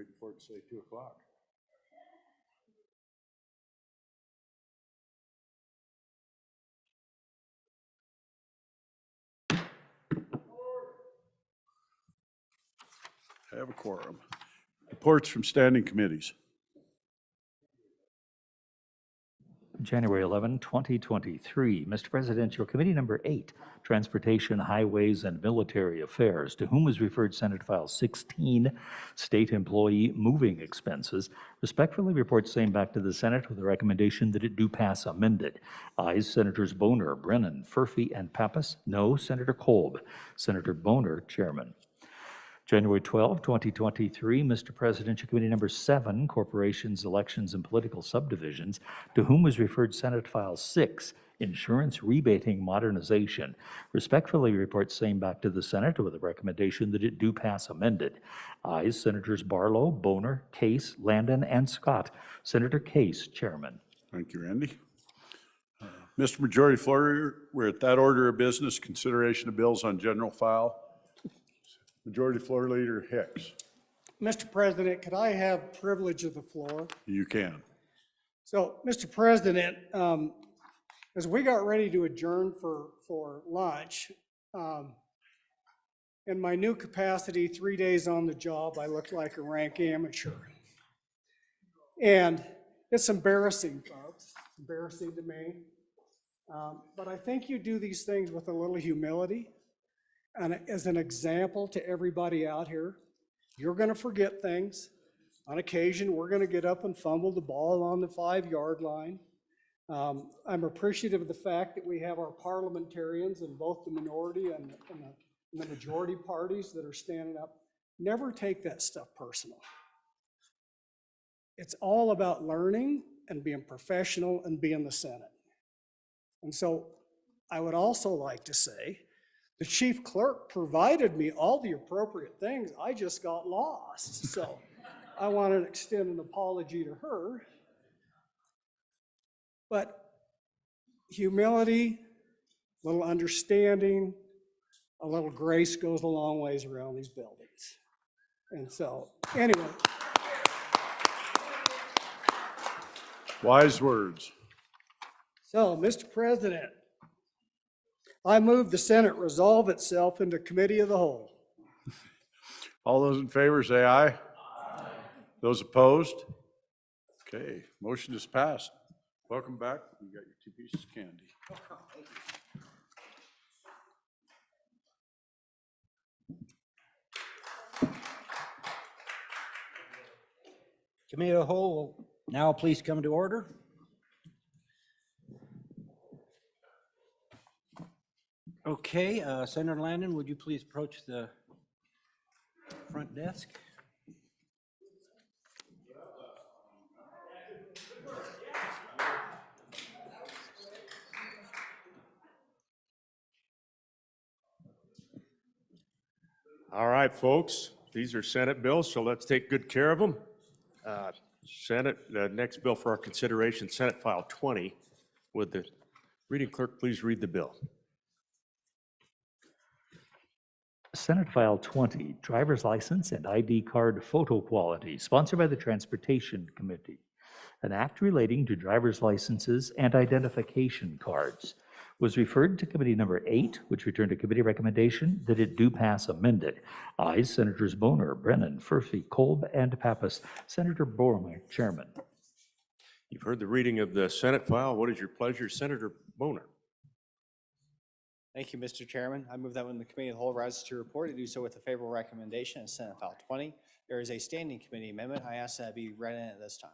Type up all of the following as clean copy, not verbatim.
waiting for it to say 2 o'clock. I have a quorum. Reports from standing committees. January 11, 2023. Mr. President, your committee number 8, Transportation, Highways, and Military Affairs, to whom was referred Senate File 16, State Employee Moving Expenses, respectfully reports same back to the Senate with a recommendation that it do pass amended. Ayes, Senators Boner, Brennan, Furphy, and Pappas. No, Senator Kolb. Senator Boner, Chairman. January 12, 2023, Mr. President, your committee number 7, Corporations, Elections, and Political Subdivisions, to whom was referred Senate File 6, Insurance Rebating Modernization, respectfully reports same back to the Senate with a recommendation that it do pass amended. Ayes, Senators Barlow, Boner, Case, Landon, and Scott. Senator Case, Chairman. Thank you, Randy. Mr. Majority Floor, we're at that order of business, consideration of bills on general file. Majority Floor Leader Hicks. Mr. President, could I have privilege of the floor? You can. So, Mr. President, as we got ready to adjourn for lunch, in my new capacity, 3 days on the job, I looked like a rank amateur. And it's embarrassing, folks. It's embarrassing to me. But I think you do these things with a little humility. And as an example to everybody out here, you're going to forget things. On occasion, we're going to get up and fumble the ball on the 5-yard line. I'm appreciative of the fact that we have our parliamentarians in both the minority and the majority parties that are standing up. Never take that stuff personal. It's all about learning and being professional and being the Senate. And so I would also like to say, the chief clerk provided me all the appropriate things. I just got lost. So I want to extend an apology to her. But humility, a little understanding, a little grace goes a long ways around these buildings. And so, anyway. Wise words. So, Mr. President, I move the Senate resolve itself into committee of the whole. All those in favor say aye. Aye. Those opposed? Okay, motion is passed. Welcome back. You got your 2 pieces of candy. Committee of the whole will now please come to order. Okay, Senator Landon, would you please approach the front desk? All right, folks, these are Senate bills, so let's take good care of them. The next bill for our consideration, Senate File 20. Would the reading clerk please read the bill? Senate File 20, Driver's License and ID Card Photo Quality, sponsored by the Transportation Committee. An act relating to driver's licenses and identification cards was referred to Committee number 8, which returned a committee recommendation that it do pass amended. Ayes, Senators Boner, Brennan, Furphy, Kolb, and Pappas. Senator Boner, Chairman. You've heard the reading of the Senate file. What is your pleasure, Senator Boner? Thank you, Mr. Chairman. I move that when the committee of the whole rises to report, to do so with a favorable recommendation in Senate File 20. There is a standing committee amendment. I ask that it be read in at this time.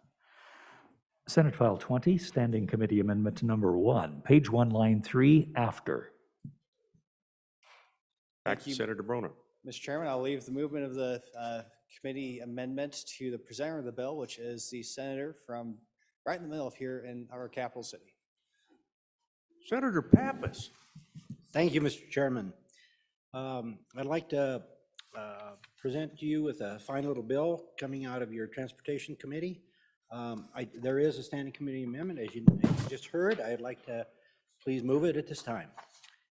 Senate File 20, Standing Committee Amendment Number 1, page 1, line 3, after. Back to Senator Boner. Mr. Chairman, I'll leave the movement of the committee amendment to the presenter of the bill, which is the senator from right in the middle of here in our capital city. Senator Pappas. Thank you, Mr. Chairman. I'd like to present to you with a fine little bill coming out of your Transportation Committee. There is a standing committee amendment, as you just heard. I'd like to please move it at this time,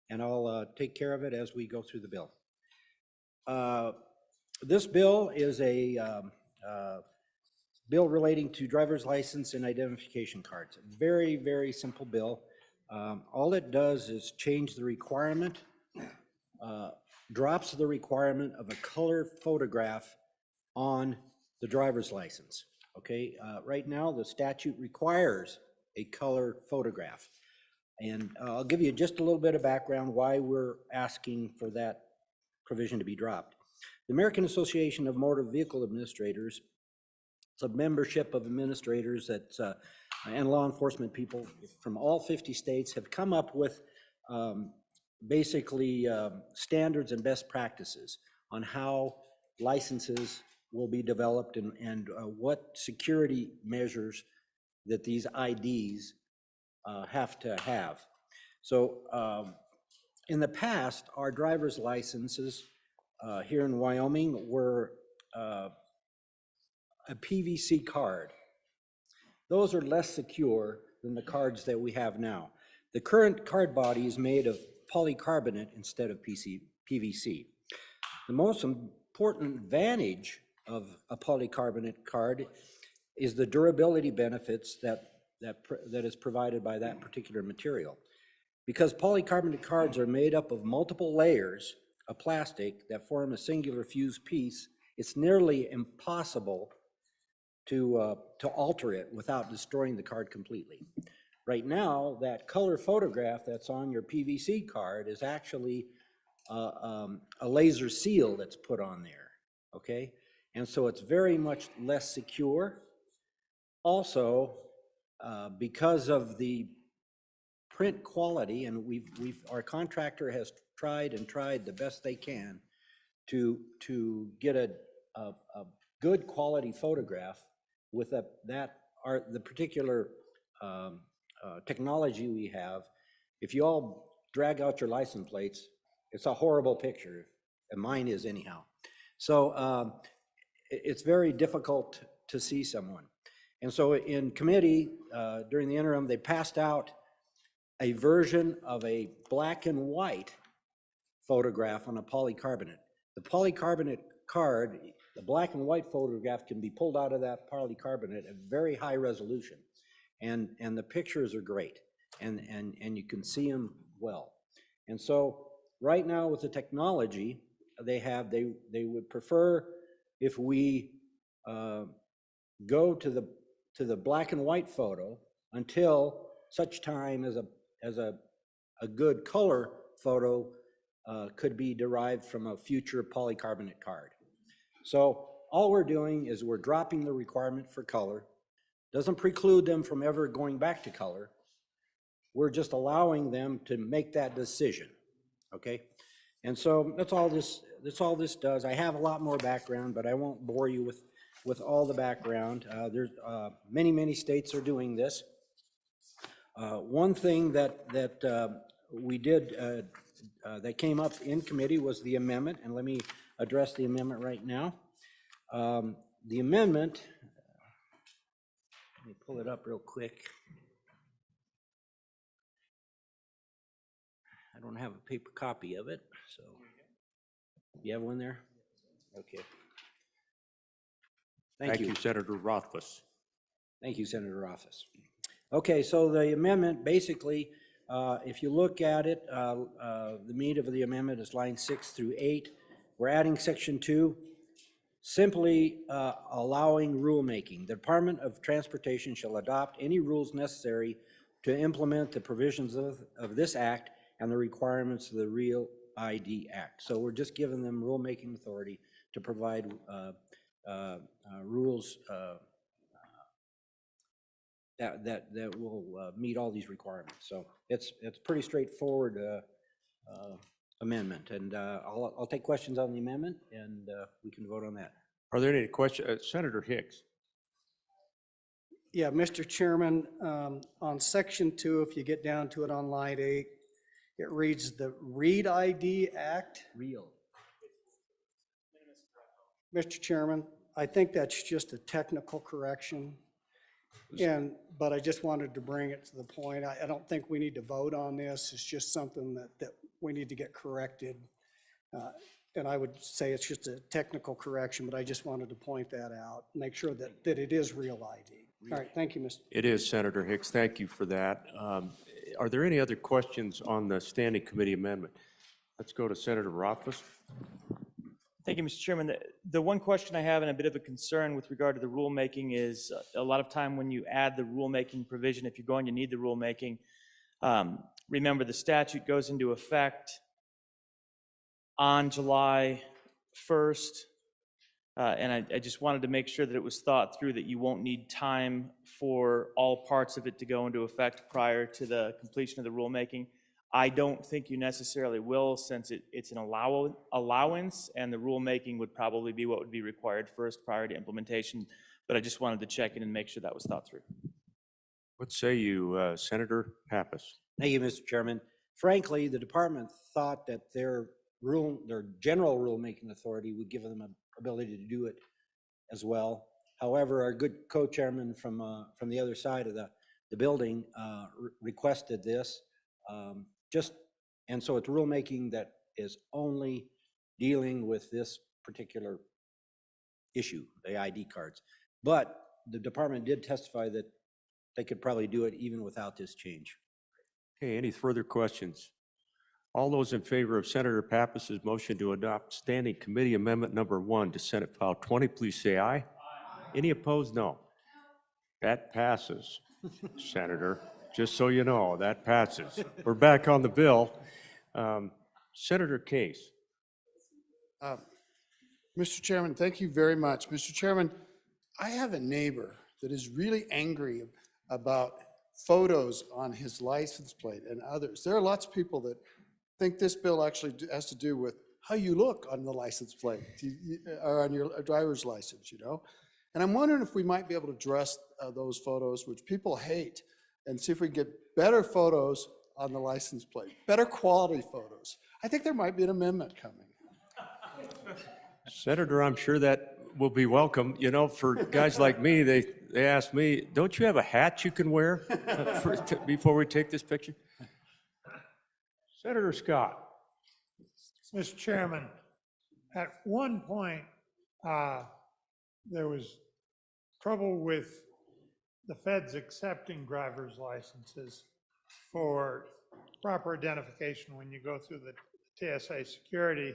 and I'll take care of it as we go through the bill. This bill is a bill relating to driver's license and identification cards. Very, very simple bill. All it does is change the requirement, drops the requirement of a color photograph on the driver's license. Okay, right now the statute requires a color photograph. And I'll give you just a little bit of background why we're asking for that provision to be dropped. The American Association of Motor Vehicle Administrators, it's a membership of administrators that, and law enforcement people from all 50 states have come up with basically standards and best practices on how licenses will be developed and what security measures that these IDs have to have. So in the past, our driver's licenses here in Wyoming were a PVC card. Those are less secure than the cards that we have now. The current card body is made of polycarbonate instead of PVC. The most important advantage of a polycarbonate card is the durability benefits that is provided by that particular material. Because polycarbonate cards are made up of multiple layers of plastic that form a singular fused piece, it's nearly impossible to alter it without destroying the card completely. Right now, that color photograph that's on your PVC card is actually a laser seal that's put on there, okay? And so it's very much less secure. Also, because of the print quality, and our contractor has tried the best they can to get a good quality photograph with the particular technology we have. If you all drag out your license plates, it's a horrible picture, and mine is anyhow. So it's very difficult to see someone. And so in committee, during the interim, they passed out a version of a black and white photograph on a polycarbonate. The polycarbonate card, the black and white photograph can be pulled out of that polycarbonate at very high resolution. And the pictures are great, and you can see them well. And so right now with the technology they would prefer if we go to the black and white photo until such time as a good color photo could be derived from a future polycarbonate card. So all we're doing is we're dropping the requirement for color. Doesn't preclude them from ever going back to color. We're just allowing them to make that decision, okay? And so that's all this does. I have a lot more background, but I won't bore you with all the background. There's many states are doing this. One thing that we did that came up in committee was the amendment, and let me address the amendment right now. The amendment, let me pull it up real quick. I don't have a paper copy of it, so. You have one there? Okay. Thank you. Senator Rothfuss. Thank you, Senator Rothfuss. Okay, so the amendment, basically, if you look at it, the meat of the amendment is line 6 through 8. We're adding section 2, simply allowing rulemaking. The Department of Transportation shall adopt any rules necessary to implement the provisions of this act and the requirements of the Real ID Act. So we're just giving them rulemaking authority to provide rules that will meet all these requirements. So it's pretty straightforward amendment, and I'll take questions on the amendment, and we can vote on that. Are there any questions? Senator Hicks. Yeah, Mr. Chairman, on section 2, if you get down to it on line 8, it reads the Read ID Act. Real. Mr. Chairman, I think that's just a technical correction. But I just wanted to bring it to the point. I don't think we need to vote on this. It's just something that we need to get corrected. And I would say it's just a technical correction, but I just wanted to point that out, make sure that it is real ID. All right, thank you, Mr. It is, Senator Hicks. Thank you for that. Are there any other questions on the standing committee amendment? Let's go to Senator Rothfuss. Thank you, Mr. Chairman. The one question I have and a bit of a concern with regard to the rulemaking is a lot of time when you add the rulemaking provision, if you're going to need the rulemaking, remember the statute goes into effect on July 1st. And I just wanted to make sure that it was thought through that you won't need time for all parts of it to go into effect prior to the completion of the rulemaking. I don't think you necessarily will, since it's an allowance, and the rulemaking would probably be what would be required first prior to implementation. But I just wanted to check in and make sure that was thought through. What say you, Senator Pappas? Thank you, Mr. Chairman. Frankly, the department thought that their general rulemaking authority would give them an ability to do it as well. However, our good co-chairman from the other side of the building requested this. And so it's rulemaking that is only dealing with this particular issue, the ID cards. But the department did testify that they could probably do it even without this change. Okay, any further questions? All those in favor of Senator Pappas's motion to adopt Standing Committee Amendment Number 1 to Senate File 20, please say aye. Aye. Any opposed? No. That passes, Senator. Just so you know, that passes. We're back on the bill. Senator Case. Mr. Chairman, thank you very much. Mr. Chairman, I have a neighbor that is really angry about photos on his license plate and others. There are lots of people that think this bill actually has to do with how you look on the license plate or on your driver's license, you know? And I'm wondering if we might be able to address those photos, which people hate, and see if we can get better photos on the license plate, better quality photos. I think there might be an amendment coming. Senator, I'm sure that will be welcome. You know, for guys like me, they ask me, don't you have a hat you can wear before we take this picture? Senator Scott. Mr. Chairman, at one point, there was trouble with the feds accepting driver's licenses for proper identification when you go through the TSA security.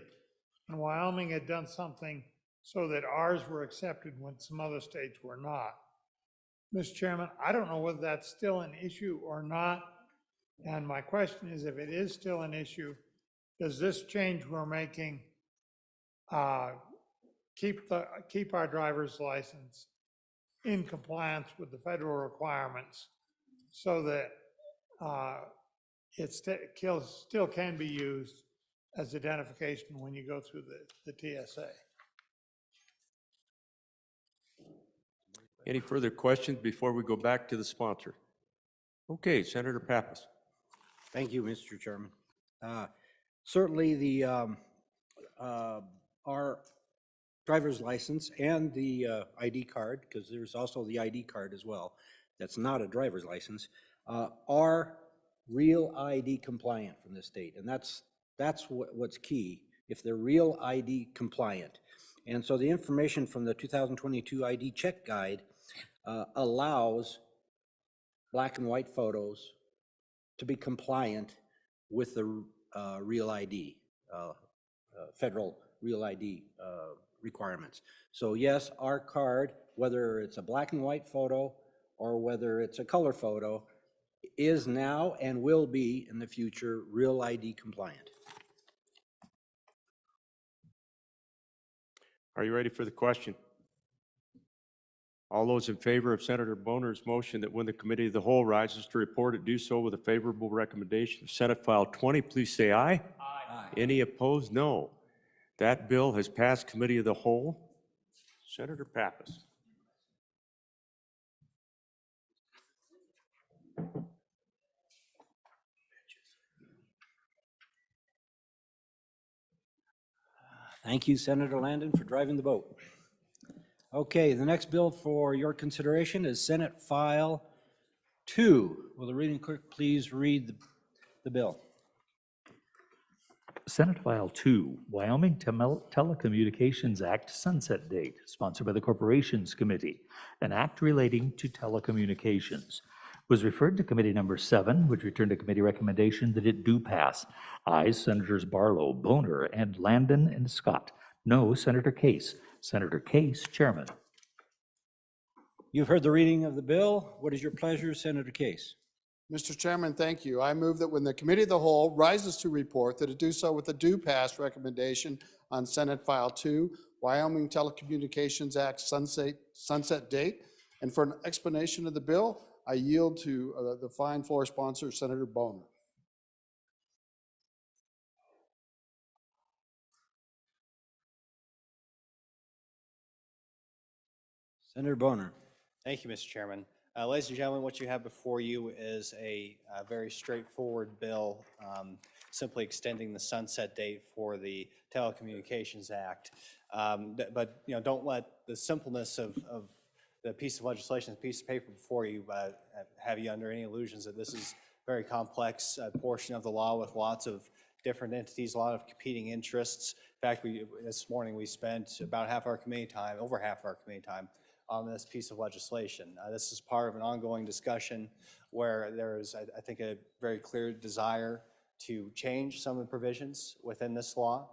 And Wyoming had done something so that ours were accepted when some other states were not. Mr. Chairman, I don't know whether that's still an issue or not. And my question is, if it is still an does this change we're making keep our driver's license in compliance with the federal requirements so that it still can be used as identification when you go through the TSA? Any further questions before we go back to the sponsor? Okay, Senator Pappas. Thank you, Mr. Chairman. Certainly our driver's license and the ID card, because there's also the ID card as well, that's not a driver's license, are real ID compliant from the state. And that's what's key, if they're real ID compliant. And so the information from the 2022 ID check guide allows black and white photos to be compliant with the real ID, federal real ID requirements. So yes, our card, whether it's a black and white photo or whether it's a color photo, is now and will be in the future real ID compliant. Are you ready for the question? All those in favor of Senator Boner's motion that when the committee of the whole rises to report it, do so with a favorable recommendation of Senate File 20, please say aye. Aye. Any opposed? No. That bill has passed committee of the whole. Senator Pappas. Thank you, Senator Landon, for driving the boat. Okay, the next bill for your consideration is Senate File 2. Will the reading clerk please read the bill? Senate File 2, Wyoming Telecommunications Act Sunset Date, sponsored by the Corporations Committee, an act relating to telecommunications. Was referred to Committee Number 7, which returned a committee recommendation that it do pass. Ayes Senators Barlow, Boner, and Landon and Scott. No, Senator Case. Senator Case, Chairman. You've heard the reading of the bill. What is your pleasure, Senator Case? Mr. Chairman, thank you. I move that when the Committee of the Whole rises to report, that it do so with a do pass recommendation on Senate File 2, Wyoming Telecommunications Act sunset date. And for an explanation of the bill, I yield to the fine floor sponsor, Senator Boner. Senator Boner. Thank you, Mr. Chairman. Ladies and gentlemen, what you have before you is a very straightforward bill, simply extending the sunset date for the Telecommunications Act. But don't let the simpleness of the piece of legislation, the piece of paper before you, have you under any illusions that this is a very complex portion of the law with lots of different entities, a lot of competing interests. In fact, this morning we spent about half our committee time, over half our committee time, on this piece of legislation. This is part of an ongoing discussion where there is, I think, a very clear desire to change some of the provisions within this law,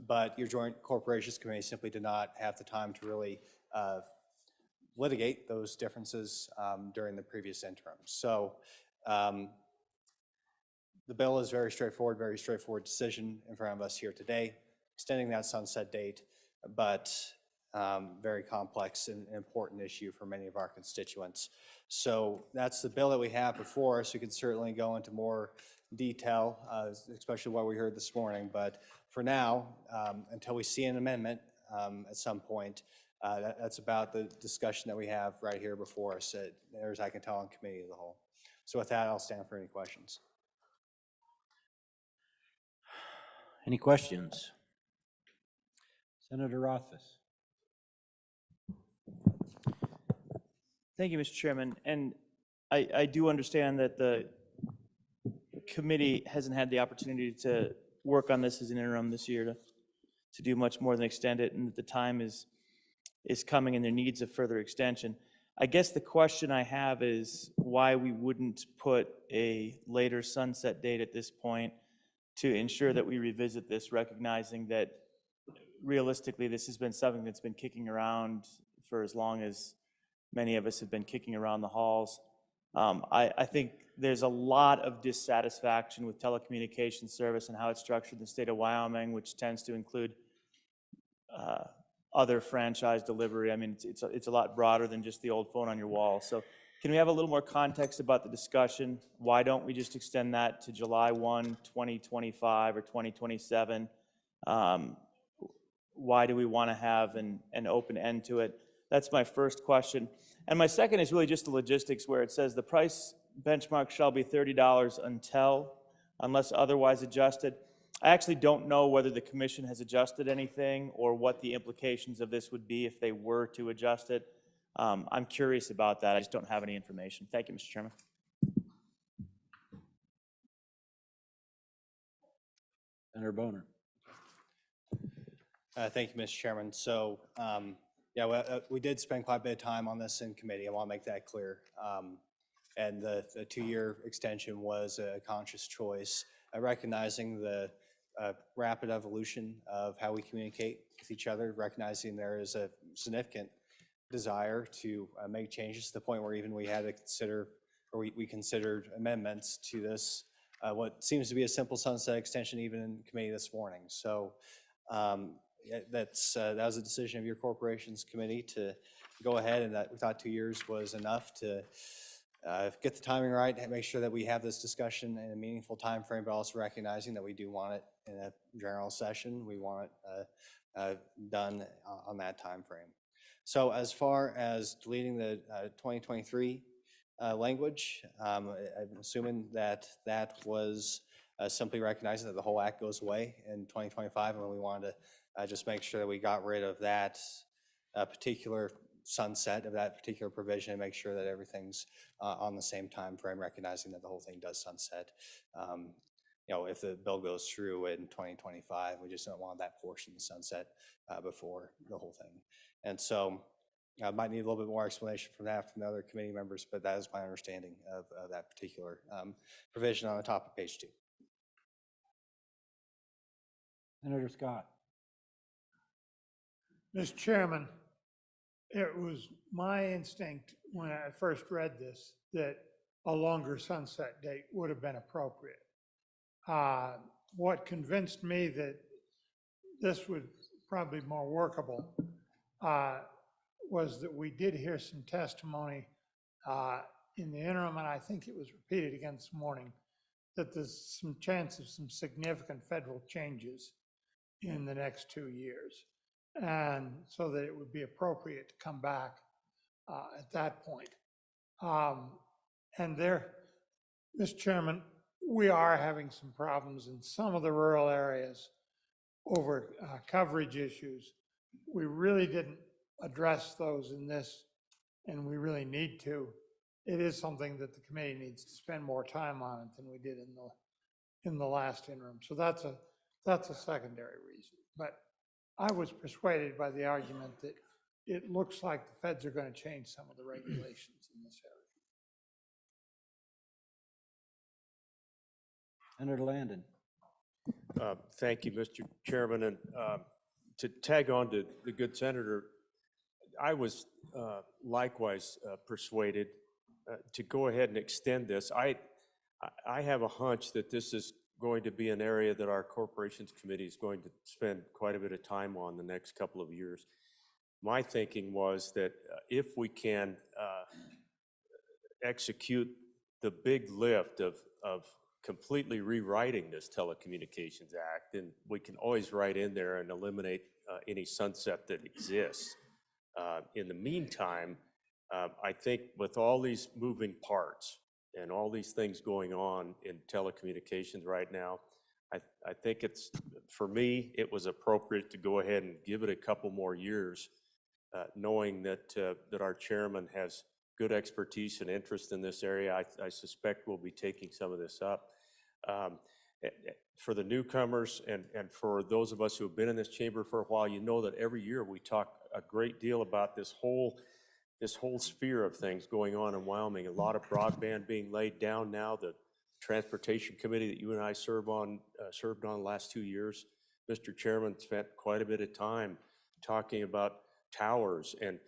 but your Joint Corporations Committee simply did not have the time to really litigate those differences during the previous interim. So the bill is very straightforward decision in front of us here today, extending that sunset date, but very complex and important issue for many of our constituents. So that's the bill that we have before us. We can certainly go into more detail, especially what we heard this morning. But for now, until we see an amendment at some point, that's about the discussion that we have right here before us, as I can tell on Committee of the Whole. So with that, I'll stand for any questions. Any questions? Senator Rothfuss. Thank you, Mr. Chairman. And I do understand that the committee hasn't had the opportunity to work on this as an interim this year to do much more than extend it, and that the time is coming and there needs a further extension. I guess the question I have is why we wouldn't put a later sunset date at this point to ensure that we revisit this, recognizing that realistically this has been something that's been kicking around for as long as many of us have been kicking around the halls. I think there's a lot of dissatisfaction with telecommunications service and how it's structured in the state of Wyoming, which tends to include other franchise delivery. I mean, it's a lot broader than just the old phone on your wall. So can we have a little more context about the discussion? Why don't we just extend that to July 1, 2025 or 2027? Why do we want to have an open end to it? That's my first question. And my second is really just the logistics, where it says the price benchmark shall be $30 unless otherwise adjusted. I actually don't know whether the commission has adjusted anything or what the implications of this would be if they were to adjust it. I'm curious about that. I just don't have any information. Thank you, Mr. Chairman. Senator Boner. Thank you, Mr. Chairman. So, yeah, we did spend quite a bit of time on this in committee. I want to make that clear. And the 2-year extension was a conscious choice, recognizing the rapid evolution of how we communicate with each other, recognizing there is a significant desire to make changes to the point where even we had to consider, or we considered amendments to this, what seems to be a simple sunset extension even in committee this morning. So that was a decision of your corporations committee to go ahead, and that we thought 2 years was enough to get the timing right and make sure that we have this discussion in a meaningful time frame, but also recognizing that we do want it in a general session. We want it done on that time frame. So as far as deleting the 2023 language, I'm assuming that that was simply recognizing that the whole act goes away in 2025, and we wanted to just make sure that we got rid of that particular sunset of that particular provision and make sure that everything's on the same time frame, recognizing that the whole thing does sunset if the bill goes through in 2025, we just don't want that portion to sunset before the whole thing. And so I might need a little bit more explanation from that from the other committee members, but that is my understanding of that particular provision on the top of page 2. Senator Scott. Mr. Chairman, it was my instinct when I first read this that a longer sunset date would have been appropriate. What convinced me that this was probably more workable was that we did hear some testimony in the interim, and I think it was repeated again this morning, that there's some chance of some significant federal changes in the next 2 years. And so that it would be appropriate to come back at that point. And there, Mr. Chairman, we are having some problems in some of the rural areas over coverage issues. We really didn't address those in this, and we really need to. It is something that the committee needs to spend more time on it than we did in the last interim. So that's a secondary reason. But I was persuaded by the argument that it looks like the feds are going to change some of the regulations in this area. Senator Landon. Thank you, Mr. Chairman. And to tag on to the good senator, I was likewise persuaded to go ahead and extend this. I have a hunch that this is going to be an area that our Corporations Committee is going to spend quite a bit of time on the next couple of years. My thinking was that if we can execute the big lift of completely rewriting this Telecommunications Act, then we can always write in there and eliminate any sunset that exists. In the meantime, I think with all these moving parts and all these things going on in telecommunications right now, I think it's, for me, it was appropriate to go ahead and give it a couple more years, knowing that our chairman has good expertise and interest in this area. I suspect we'll be taking some of this up. For the newcomers and for those of us who have been in this chamber for a while, you know that every year we talk a great deal about this whole sphere of things going on in Wyoming. A lot of broadband being laid down now. The Transportation Committee that you and I served on the last 2 years, Mr. Chairman, spent quite a bit of time talking about towers and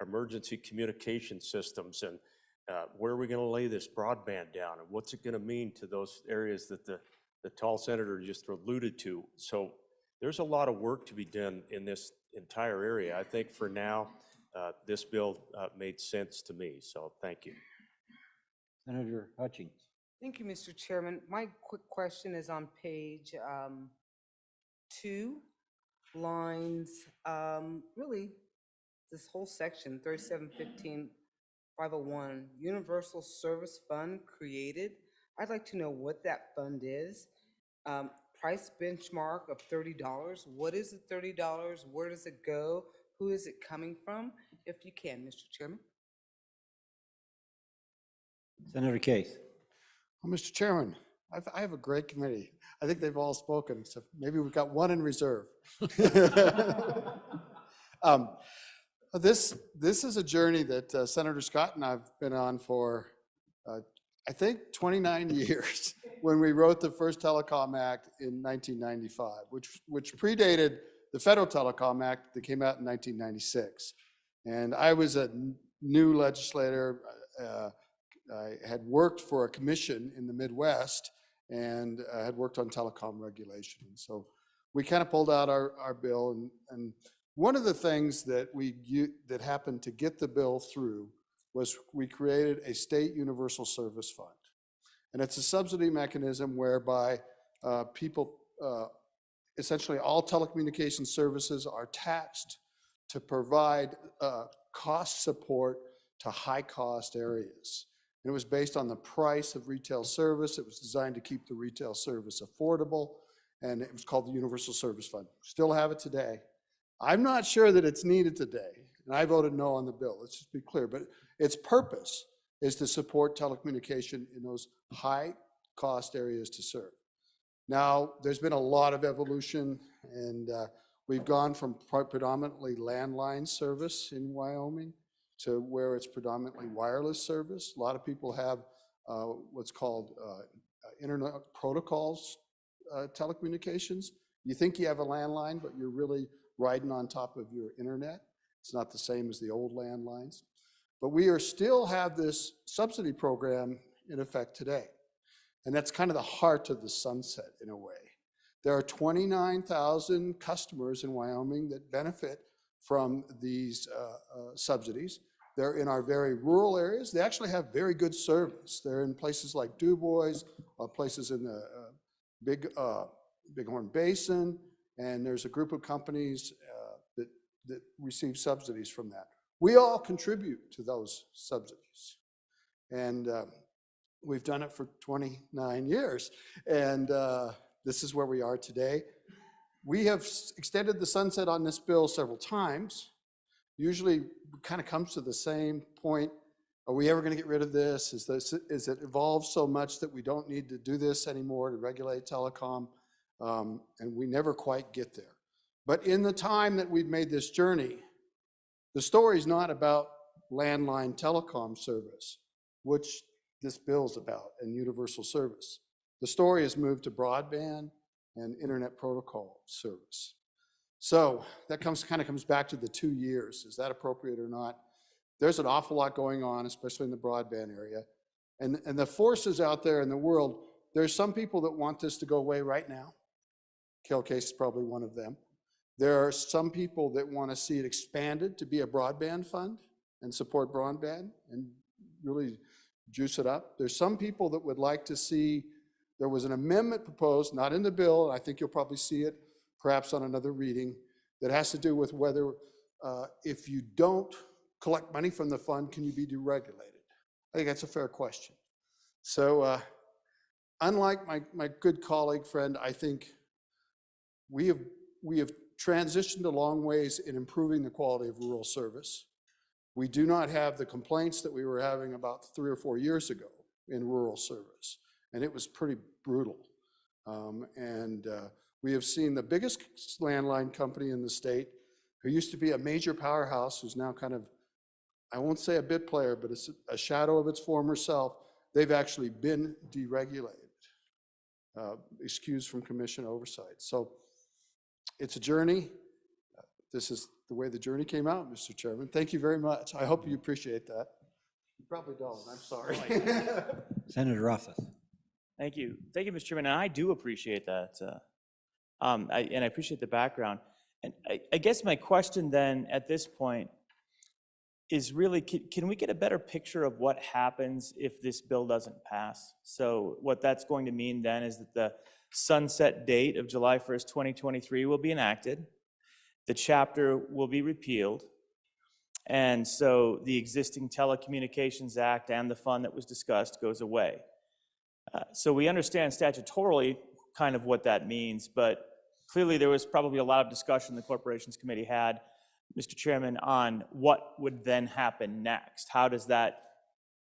emergency communication systems and where are we going to lay this broadband down and what's it going to mean to those areas that the tall senator just alluded to. So there's a lot of work to be done in this entire area. I think for now, this bill made sense to me, so thank you. Senator Hutchings. Thank you, Mr. Chairman. My quick question is on page 2, lines, really, this whole section, 3715, 501, Universal Service Fund created. I'd like to know what that fund is. Price benchmark of $30. What is the $30? Where does it go? Who is it coming from? If you can, Mr. Chairman. Senator Case. Well, Mr. Chairman, I have a great committee. I think they've all spoken, so maybe we've got one in reserve. This is a journey that Senator Scott and I've been on for, I think, 29 years when we wrote the first Telecom Act in 1995, which predated the Federal Telecom Act that came out in 1996. And I was a new legislator. I had worked for a commission in the Midwest and had worked on telecom regulation. And so we kind of pulled out our bill. And one of the things that that happened to get the bill through was we created a state universal service fund. And it's a subsidy mechanism whereby people, essentially all telecommunications services are taxed to provide cost support to high cost areas. And it was based on the price of retail service. It was designed to keep the retail service affordable, and it was called the Universal Service Fund. Still have it today. I'm not sure that it's needed today, and I voted no on the bill. Let's just be clear. But its purpose is to support telecommunication in those high cost areas to serve. Now, there's been a lot of evolution, and we've gone from predominantly landline service in Wyoming to where it's predominantly wireless service. A lot of people have what's called internet protocols telecommunications. You think you have a landline, but you're really riding on top of your internet. It's not the same as the old landlines. But we still have this subsidy program in effect today. And that's kind of the heart of the sunset in a way. There are 29,000 customers in Wyoming that benefit from these subsidies. They're in our very rural areas. They actually have very good service. They're in places like DuBois, places in the Bighorn Basin, and there's a group of companies that receive subsidies from that. We all contribute to those subsidies. And we've done it for 29 years, and this is where we are today. We have extended the sunset on this bill several times. Usually kind of comes to the same point. Are we ever going to get rid of this? Is it evolved so much that we don't need to do this anymore to regulate telecom? And we never quite get there. But in the time that we've made this journey, the story is not about landline telecom service, which this bill's about, and universal service. The story has moved to broadband and internet protocol service. So that kind of comes back to the 2 years. Is that appropriate or not? There's an awful lot going on, especially in the broadband area. And the forces out there in the world, there's some people that want this to go away right now. Kelcase is probably one of them. There are some people that want to see it expanded to be a broadband fund and support broadband and really juice it up. There's some people that would like to see, there was an amendment proposed, not in the bill, and I think you'll probably see it perhaps on another reading, that has to do with whether if you don't collect money from the fund, can you be deregulated? I think that's a fair question. So unlike my good colleague friend, I think we have transitioned a long ways in improving the quality of rural service. We do not have the complaints that we were having about 3 or 4 years ago in rural service, and it was pretty brutal. We have seen the biggest landline company in the state, who used to be a major powerhouse, who's now kind of, I won't say a bit player, but it's a shadow of its former self. They've actually been deregulated, excused from commission oversight. So it's a journey. This is the way the journey came out, Mr. Chairman. Thank you very much. I hope you appreciate that. You probably don't, I'm sorry. Senator Rothfuss. Thank you. Thank you, Mr. Chairman. And I do appreciate that. And I appreciate the background. And I guess my question then at this point is really, can we get a better picture of what happens if this bill doesn't pass? So what that's going to mean then is that the sunset date of July 1st, 2023 will be enacted. The chapter will be repealed. And so the existing Telecommunications Act and the fund that was discussed goes away. So we understand statutorily kind of what that means, but clearly there was probably a lot of discussion the Corporations Committee had, Mr. Chairman, on what would then happen next. How does that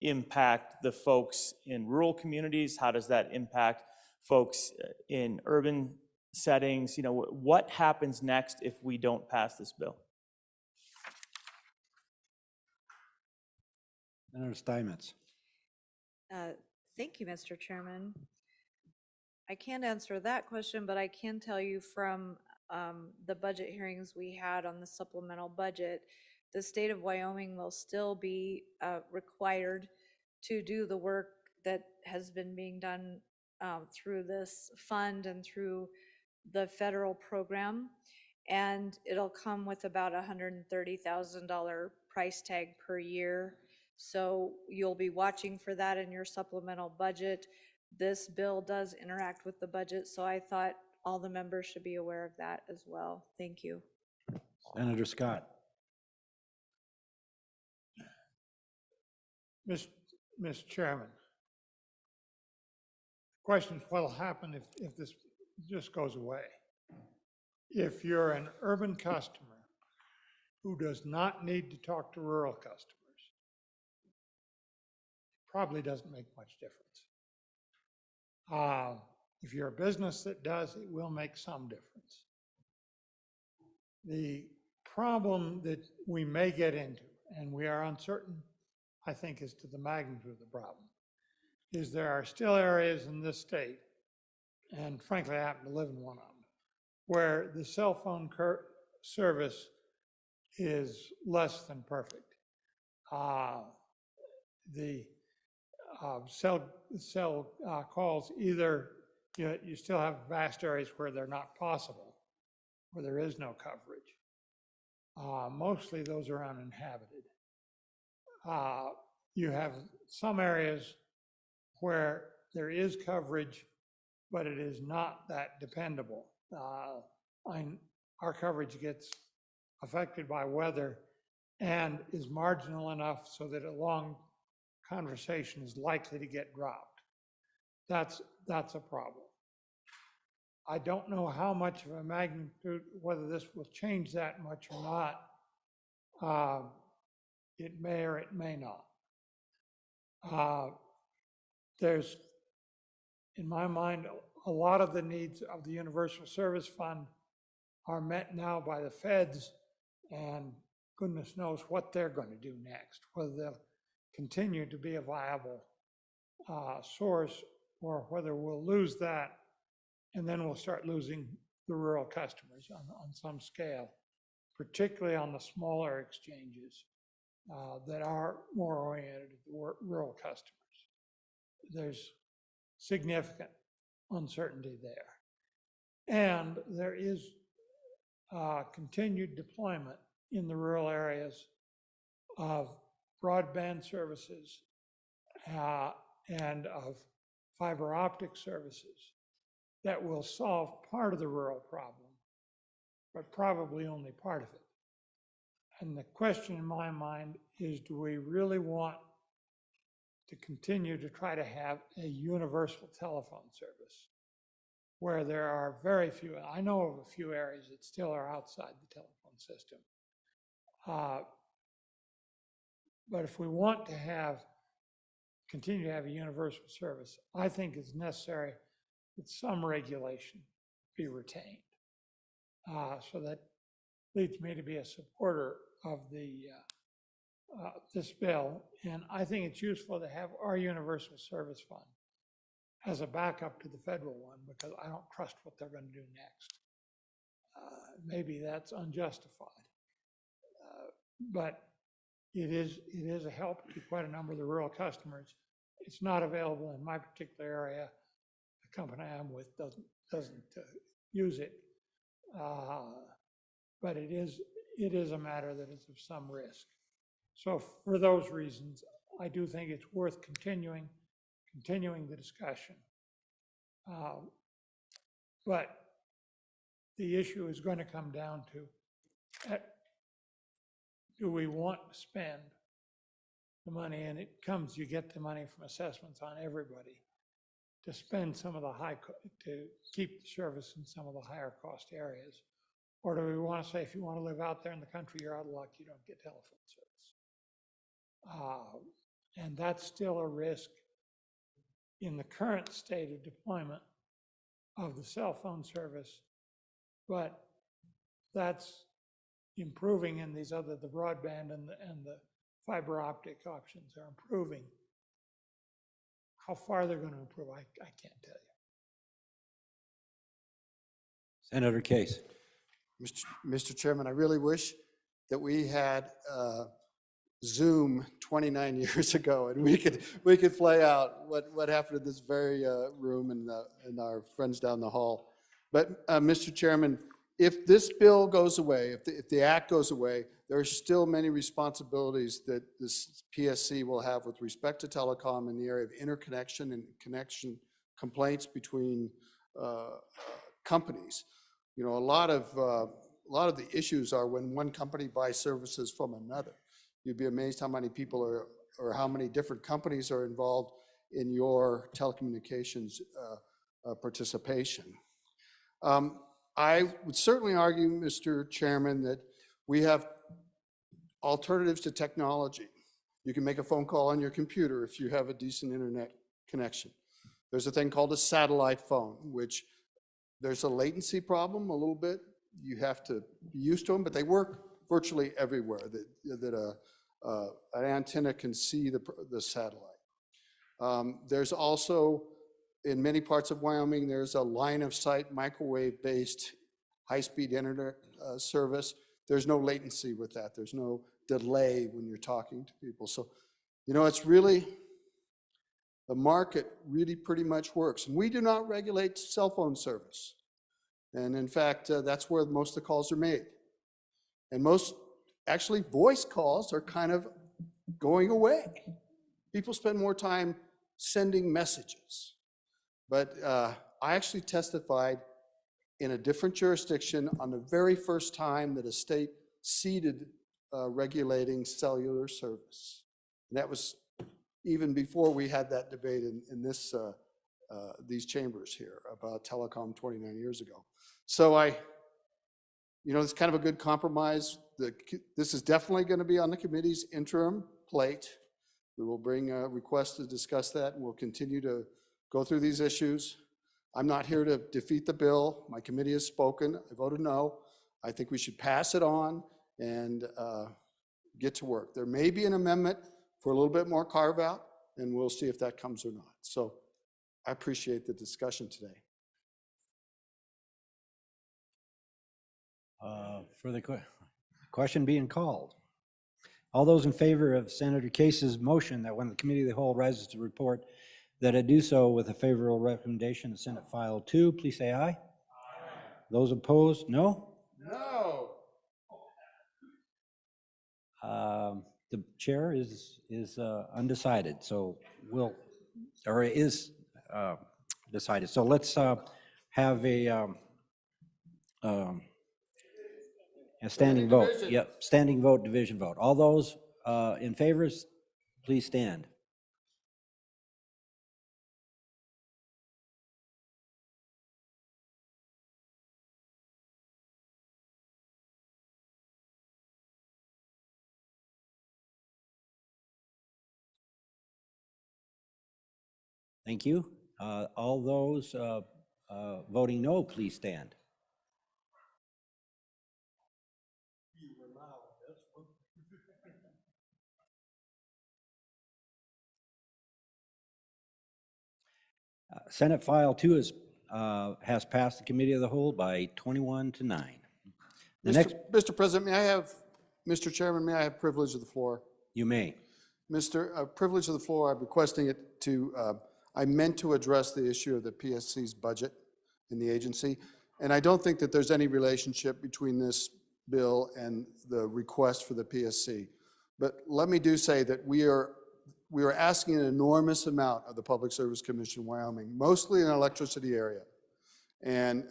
impact the folks in rural communities? How does that impact folks in urban settings? You know, what happens next if we don't pass this bill? Senator Steinmetz. Thank you, Mr. Chairman. I can't answer that question, but I can tell you from the budget hearings we had on the supplemental budget, the state of Wyoming will still be required to do the work that has been being done through this fund and through the federal program. And it'll come with about $130,000 price tag per year. So you'll be watching for that in your supplemental budget. This bill does interact with the budget, so I thought all the members should be aware of that as well. Thank you. Senator Scott. Mr. Chairman, the question is what'll happen if this just goes away? If you're an urban customer who does not need to talk to rural customers, it probably doesn't make much difference. If you're a business that does, it will make some difference. The problem that we may get into, and we are uncertain, I think, as to the magnitude of the problem, is there are still areas in this state, and frankly, I happen to live in one of them, where the cell phone service is less than perfect. The cell calls, either you still have vast areas where they're not possible, where there is no coverage. Mostly those are uninhabited. You have some areas where there is coverage, but it is not that dependable. Our coverage gets affected by weather and is marginal enough so that a long conversation is likely to get dropped. That's a problem. I don't know how much of a magnitude, whether this will change that much or not. It may or it may not. There's, in my mind, a lot of the needs of the Universal Service Fund are met now by the feds, and goodness knows what they're going to do next, whether they'll continue to be a viable source or whether we'll lose that, and then we'll start losing the rural customers on some scale, particularly on the smaller exchanges that are more oriented at the rural customers. There's significant uncertainty there. And there is continued deployment in the rural areas of broadband services and of fiber optic services that will solve part of the rural problem, but probably only part of it. And the question in my mind is, do we really want to continue to try to have a universal telephone service where there are very few, I know of a few areas that still are outside the telephone system. But if we want to continue to have a universal service, I think it's necessary that some regulation be retained. So that leads me to be a supporter of this bill. And I think it's useful to have our Universal Service Fund as a backup to the federal one, because I don't trust what they're going to do next. Maybe that's unjustified. But it is a help to quite a number of the rural customers. It's not available in my particular area. The company I'm with doesn't use it. But it is a matter that is of some risk. So for those reasons, I do think it's worth continuing the discussion. But the issue is going to come down to, do we want to spend the money? And you get the money from assessments on everybody to spend some of the to keep the service in some of the higher cost areas. Or do we want to say, if you want to live out there in the country, you're out of luck, you don't get telephone service. And that's still a risk in the current state of deployment of the cell phone service, but that's improving in these other, the broadband and the fiber optic options are improving. How far they're going to improve, I can't tell you. Senator Case. Mr. Chairman, I really wish that we had Zoom 29 years ago, and we could play out what happened in this very room and our friends down the hall. But Mr. Chairman, if this bill goes away, if the act goes away, there are still many responsibilities that this PSC will have with respect to telecom in the area of interconnection and connection complaints between companies. You know, a lot of the issues are when one company buys services from another. You'd be amazed how many people or how many different companies are involved in your telecommunications participation. I would certainly argue, Mr. Chairman, that we have alternatives to technology. You can make a phone call on your computer if you have a decent internet connection. There's a thing called a satellite phone, which there's a latency problem a little bit. You have to be used to them, but they work virtually everywhere that an antenna can see the satellite. There's also, in many parts of Wyoming, there's a line of sight microwave-based high-speed internet service. There's no latency with that. There's no delay when you're talking to people. So, it's really, the market really pretty much works. And we do not regulate cell phone service. And in fact, that's where most of the calls are made. And actually, voice calls are kind of going away. People spend more time sending messages. But I actually testified in a different jurisdiction on the very first time that a state ceded regulating cellular service. And that was even before we had that debate in these chambers here about telecom 29 years ago. So it's kind of a good compromise. This is definitely going to be on the committee's interim plate. We will bring a request to discuss that, and we'll continue to go through these issues. I'm not here to defeat the bill. My committee has spoken. I voted no. I think we should pass it on and get to work. There may be an amendment for a little bit more carve out, and we'll see if that comes or not. So I appreciate the discussion today. For the question being called. All those in favor of Senator Case's motion that when the committee of the whole rises to report that it do so with a favorable recommendation of Senate File 2, please say aye. Aye. Those opposed, no? No. The chair is undecided, so is decided. So let's have a standing vote. Division. Yep, standing vote, division vote. All those in favor, please stand. Thank you. All those voting no, please stand. Senate File 2 has passed the committee of the whole by 21-9. The next, Mr. President, Mr. Chairman, may I have privilege of the floor? you may. Privilege of the floor, I'm requesting it to, I meant to address the issue of the PSC's budget in the agency, and I don't think that there's any relationship between this bill and the request for the PSC. But let me do say that we are asking an enormous amount of the Public Service Commission in Wyoming, mostly in the electricity area. And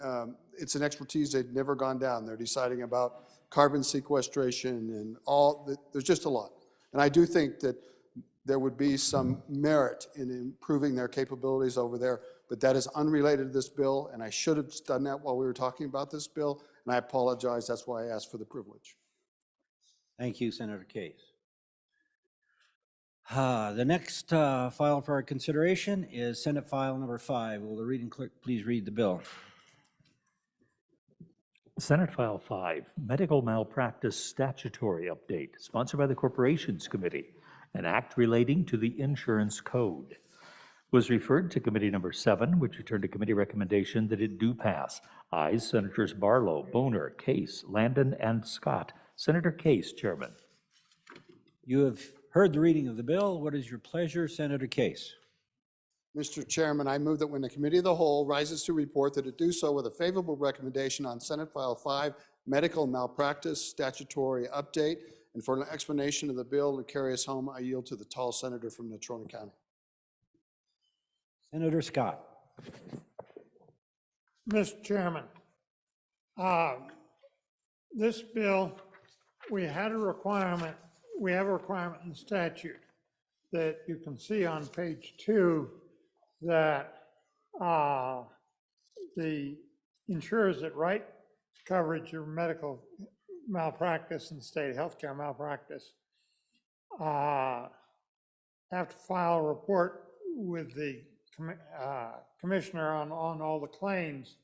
it's an expertise they've never gone down. They're deciding about carbon sequestration and there's just a lot. And I do think that there would be some merit in improving their capabilities over there, but that is unrelated to this bill, and I should have done that while we were talking about this bill, and I apologize. That's why I asked for the privilege. Thank you, Senator Case. The next file for our consideration is Senate File number 5. Will the reading clerk please read the bill? Senate File 5, Medical Malpractice Statutory Update, sponsored by the Corporations Committee, an act relating to the Insurance Code. Was referred to Committee number 7, which returned to committee recommendation that it do pass. Ayes, Senators Barlow, Boner, Case, Landon, and Scott. Senator Case, Chairman. You have heard the reading of the bill. What is your pleasure, Senator Case? Mr. Chairman, I move that when the Committee of the Whole rises to report that it do so with a favorable recommendation on Senate File 5, Medical Malpractice Statutory Update, and for an explanation of the bill to carry us home, I yield to the tall senator from Natrona County. Senator Scott. Mr. Chairman, this bill, we have a requirement in the statute that you can see on page 2 that the insurers that write coverage of medical malpractice and state healthcare malpractice have to file a report with the commissioner on all the claims,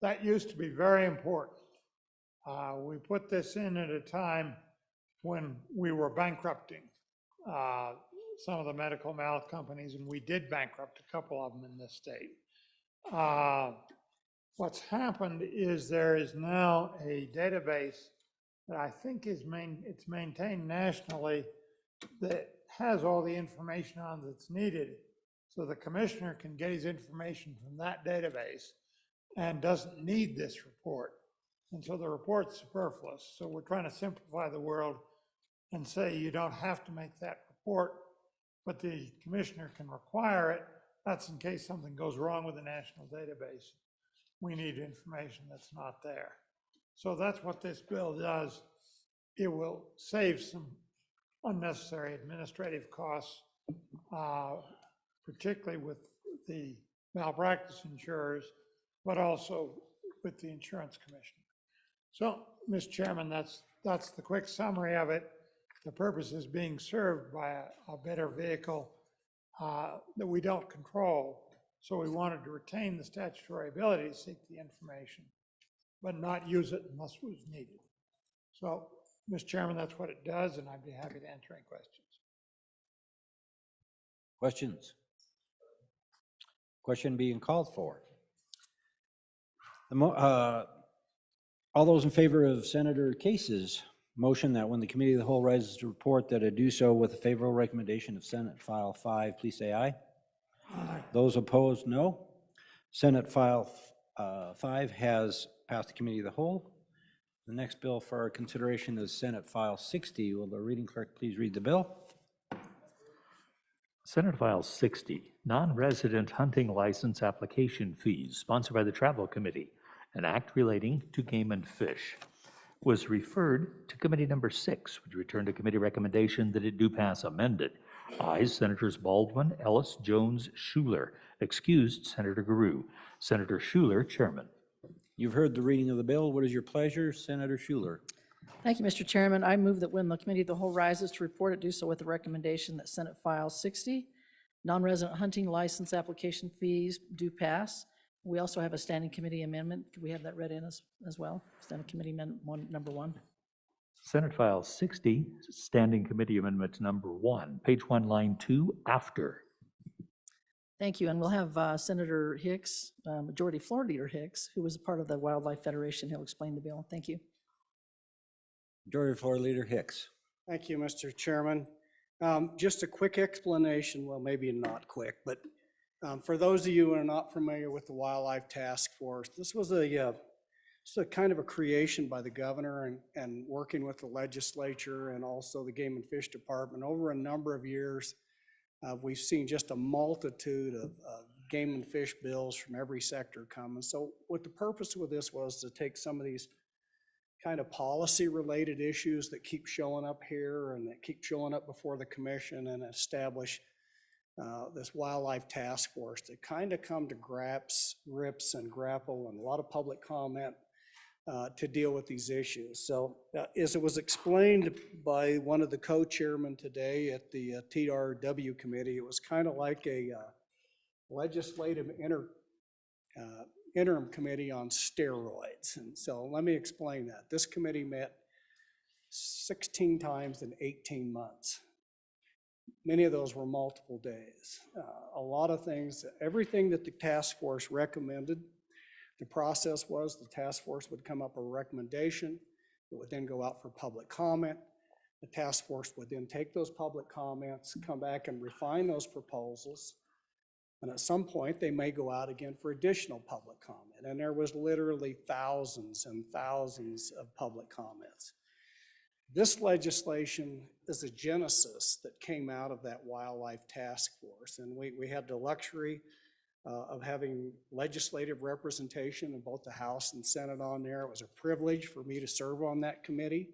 that used to be very important. We put this in at a time when we were bankrupting some of the medical malpractice companies, and we did bankrupt a couple of them in this state. What's happened is there is now a database that I think it's maintained nationally that has all the information on that's needed. So the commissioner can get his information from that database and doesn't need this report. And so the report's superfluous. So we're trying to simplify the world and say you don't have to make that report, but the commissioner can require it. That's in case something goes wrong with the national database. We need information that's not there. So that's what this bill does. It will save some unnecessary administrative costs, particularly with the malpractice insurers, but also with the insurance commissioner. So, Mr. Chairman, that's the quick summary of it. The purpose is being served by a better vehicle that we don't control. So we wanted to retain the statutory ability to seek the information, but not use it unless it was needed. So, Mr. Chairman, that's what it does, and I'd be happy to answer any questions. Questions? Question being called for. All those in favor of Senator Case's motion that when the committee of the whole rises to report that it do so with a favorable recommendation of Senate File 5, please say aye. Aye. Those opposed, no. Senate File 5 has passed the committee of the whole. The next bill for our consideration is Senate File 60. Will the reading clerk please read the bill? Senate File 60, non-resident hunting license application fees, sponsored by the Travel Committee, an act relating to game and fish, was referred to Committee Number 6, which returned a committee recommendation that it do pass amended. Ayes, Senators Baldwin, Ellis, Jones, Schuler. Excused, Senator Garreau. Senator Schuler, Chairman. You've heard the reading of the bill. What is your pleasure, Senator Schuler? Thank you, Mr. Chairman. I move that when the committee of the whole rises to report it, do so with the recommendation that Senate File 60, non-resident hunting license application fees do pass. We also have a standing committee amendment. Could we have that read in as well? Standing committee amendment number 1. Senate File 60, Standing Committee Amendment Number 1, page 1, line 2, after. Thank you. And we'll have Senator Hicks, Majority Floor Leader Hicks, who was a part of the Wildlife Federation. He'll explain the bill. Thank you. Majority Floor Leader Hicks. Thank you, Mr. Chairman. Just a quick explanation, well, maybe not quick, but for those of you who are not familiar with the Wildlife Task Force, this was a kind of a creation by the governor and working with the legislature and also the Game and Fish Department. Over a number of years, we've seen just a multitude of game and fish bills from every sector come. And so what the purpose with this was to take some of these kind of policy-related issues that keep showing up here and that keep showing up before the commission and establish this Wildlife Task Force to kind of come to grips and grapple and a lot of public comment to deal with these issues. So as it was explained by one of the co-chairmen today at the TRW committee, it was kind of like a legislative interim committee on steroids. And so let me explain that. This committee met 16 times in 18 months. Many of those were multiple days. A lot of things, everything that the task force recommended, the process was the task force would come up with a recommendation. It would then go out for public comment. The task force would then take those public comments, come back and refine those proposals. And at some point, they may go out again for additional public comment. And there was literally thousands and thousands of public comments. This legislation is a genesis that came out of that Wildlife Task Force. And we had the luxury of having legislative representation in both the House and Senate on there. It was a privilege for me to serve on that committee.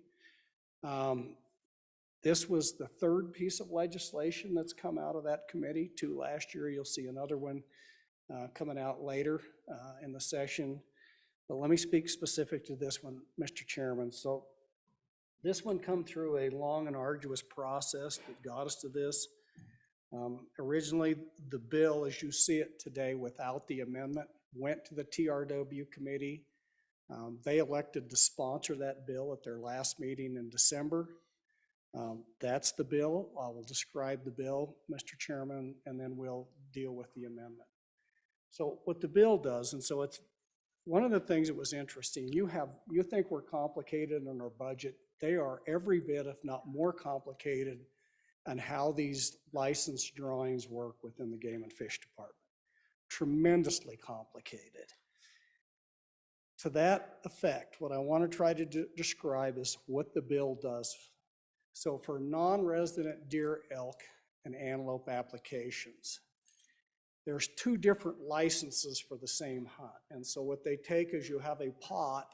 This was the third piece of legislation that's come out of that committee. 2 last year. You'll see another one coming out later in the session. But let me speak specific to this one, Mr. Chairman. So this one come through a long and arduous process that got us to this. Originally, the bill, as you see it today without the amendment, went to the TRW committee. They elected to sponsor that bill at their last meeting in December. That's the bill. I will describe the bill, Mr. Chairman, and then we'll deal with the amendment. So what the bill does, and so it's one of the things that was interesting, you think we're complicated in our budget. They are every bit, if not more complicated, on how these license drawings work within the Game and Fish Department. Tremendously complicated. To that effect, what I want to try to describe is what the bill does. So for non-resident deer, elk, and antelope applications, there's 2 different licenses for the same hunt. And so what they take is you have a pot,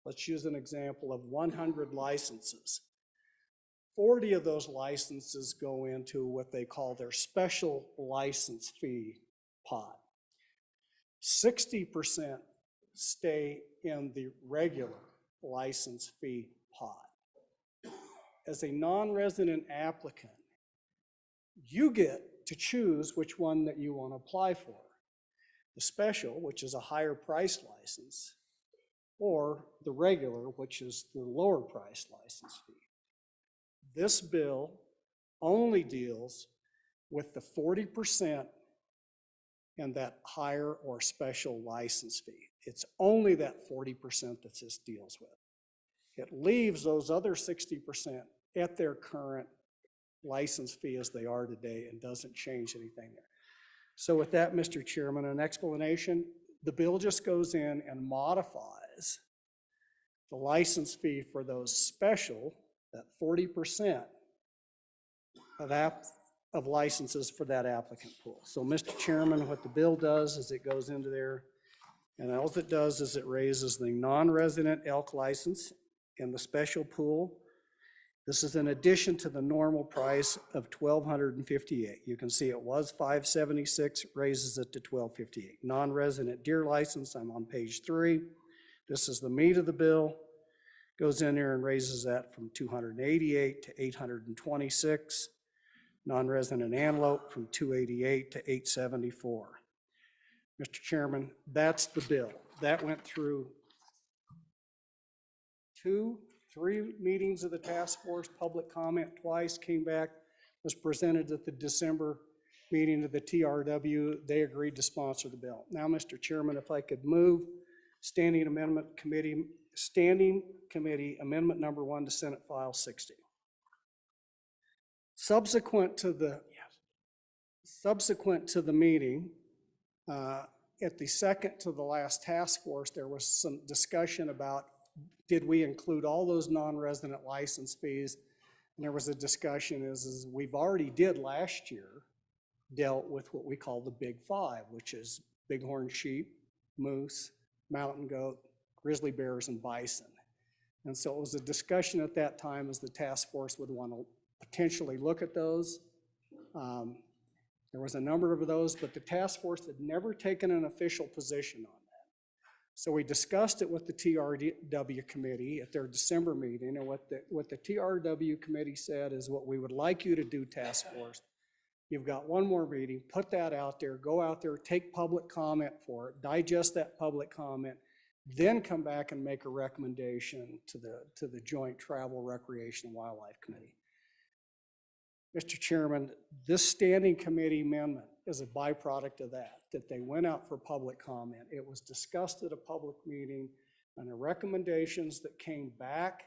let's use an example of 100 licenses. 40 of those licenses go into what they call their special license fee pot. 60% stay in the regular license fee pot. As a non-resident applicant, you get to choose which one that you want to apply for. The special, which is a higher price license, or the regular, which is the lower price license fee. This bill only deals with the 40% and that higher or special license fee. It's only that 40% that this deals with. It leaves those other 60% at their current license fee as they are today and doesn't change anything there. So with that, Mr. Chairman, an explanation, the bill just goes in and modifies the license fee for those special, that 40% of licenses for that applicant pool. So Mr. Chairman, what the bill does is it goes into there, and all it does is it raises the non-resident elk license in the special pool. This is in addition to the normal price of $1,258. You can see it was $576, raises it to $1,258. Non-resident deer license, I'm on page 3. This is the meat of the bill. Goes in there and raises that from $288 to $826. Non-resident antelope from $288 to $874. Mr. Chairman, that's the bill. That went through 3 meetings of the task force, public comment twice, came back, was presented at the December meeting of the TRW. They agreed to sponsor the bill. Now, Mr. Chairman, if I could move Standing Committee Amendment number 1 to Senate File 60. Subsequent to the meeting, at the second to the last task force, there was some discussion about did we include all those non-resident license fees? And there was a discussion is we've already did last year dealt with what we call the Big 5, which is bighorn sheep, moose, mountain goat, grizzly bears, and bison. And so it was a discussion at that time as the task force would want to potentially look at those. There was a number of those, but the task force had never taken an official position on that. So we discussed it with the TRW committee at their December meeting, and what the TRW committee said is what we would like you to do, task force. You've got one more meeting, put that out there, go out there, take public comment for it, digest that public comment, then come back and make a recommendation to the Joint Travel, Recreation, and Wildlife Committee. Mr. Chairman, this standing committee amendment is a byproduct of that they went out for public comment. It was discussed at a public meeting, and the recommendations that came back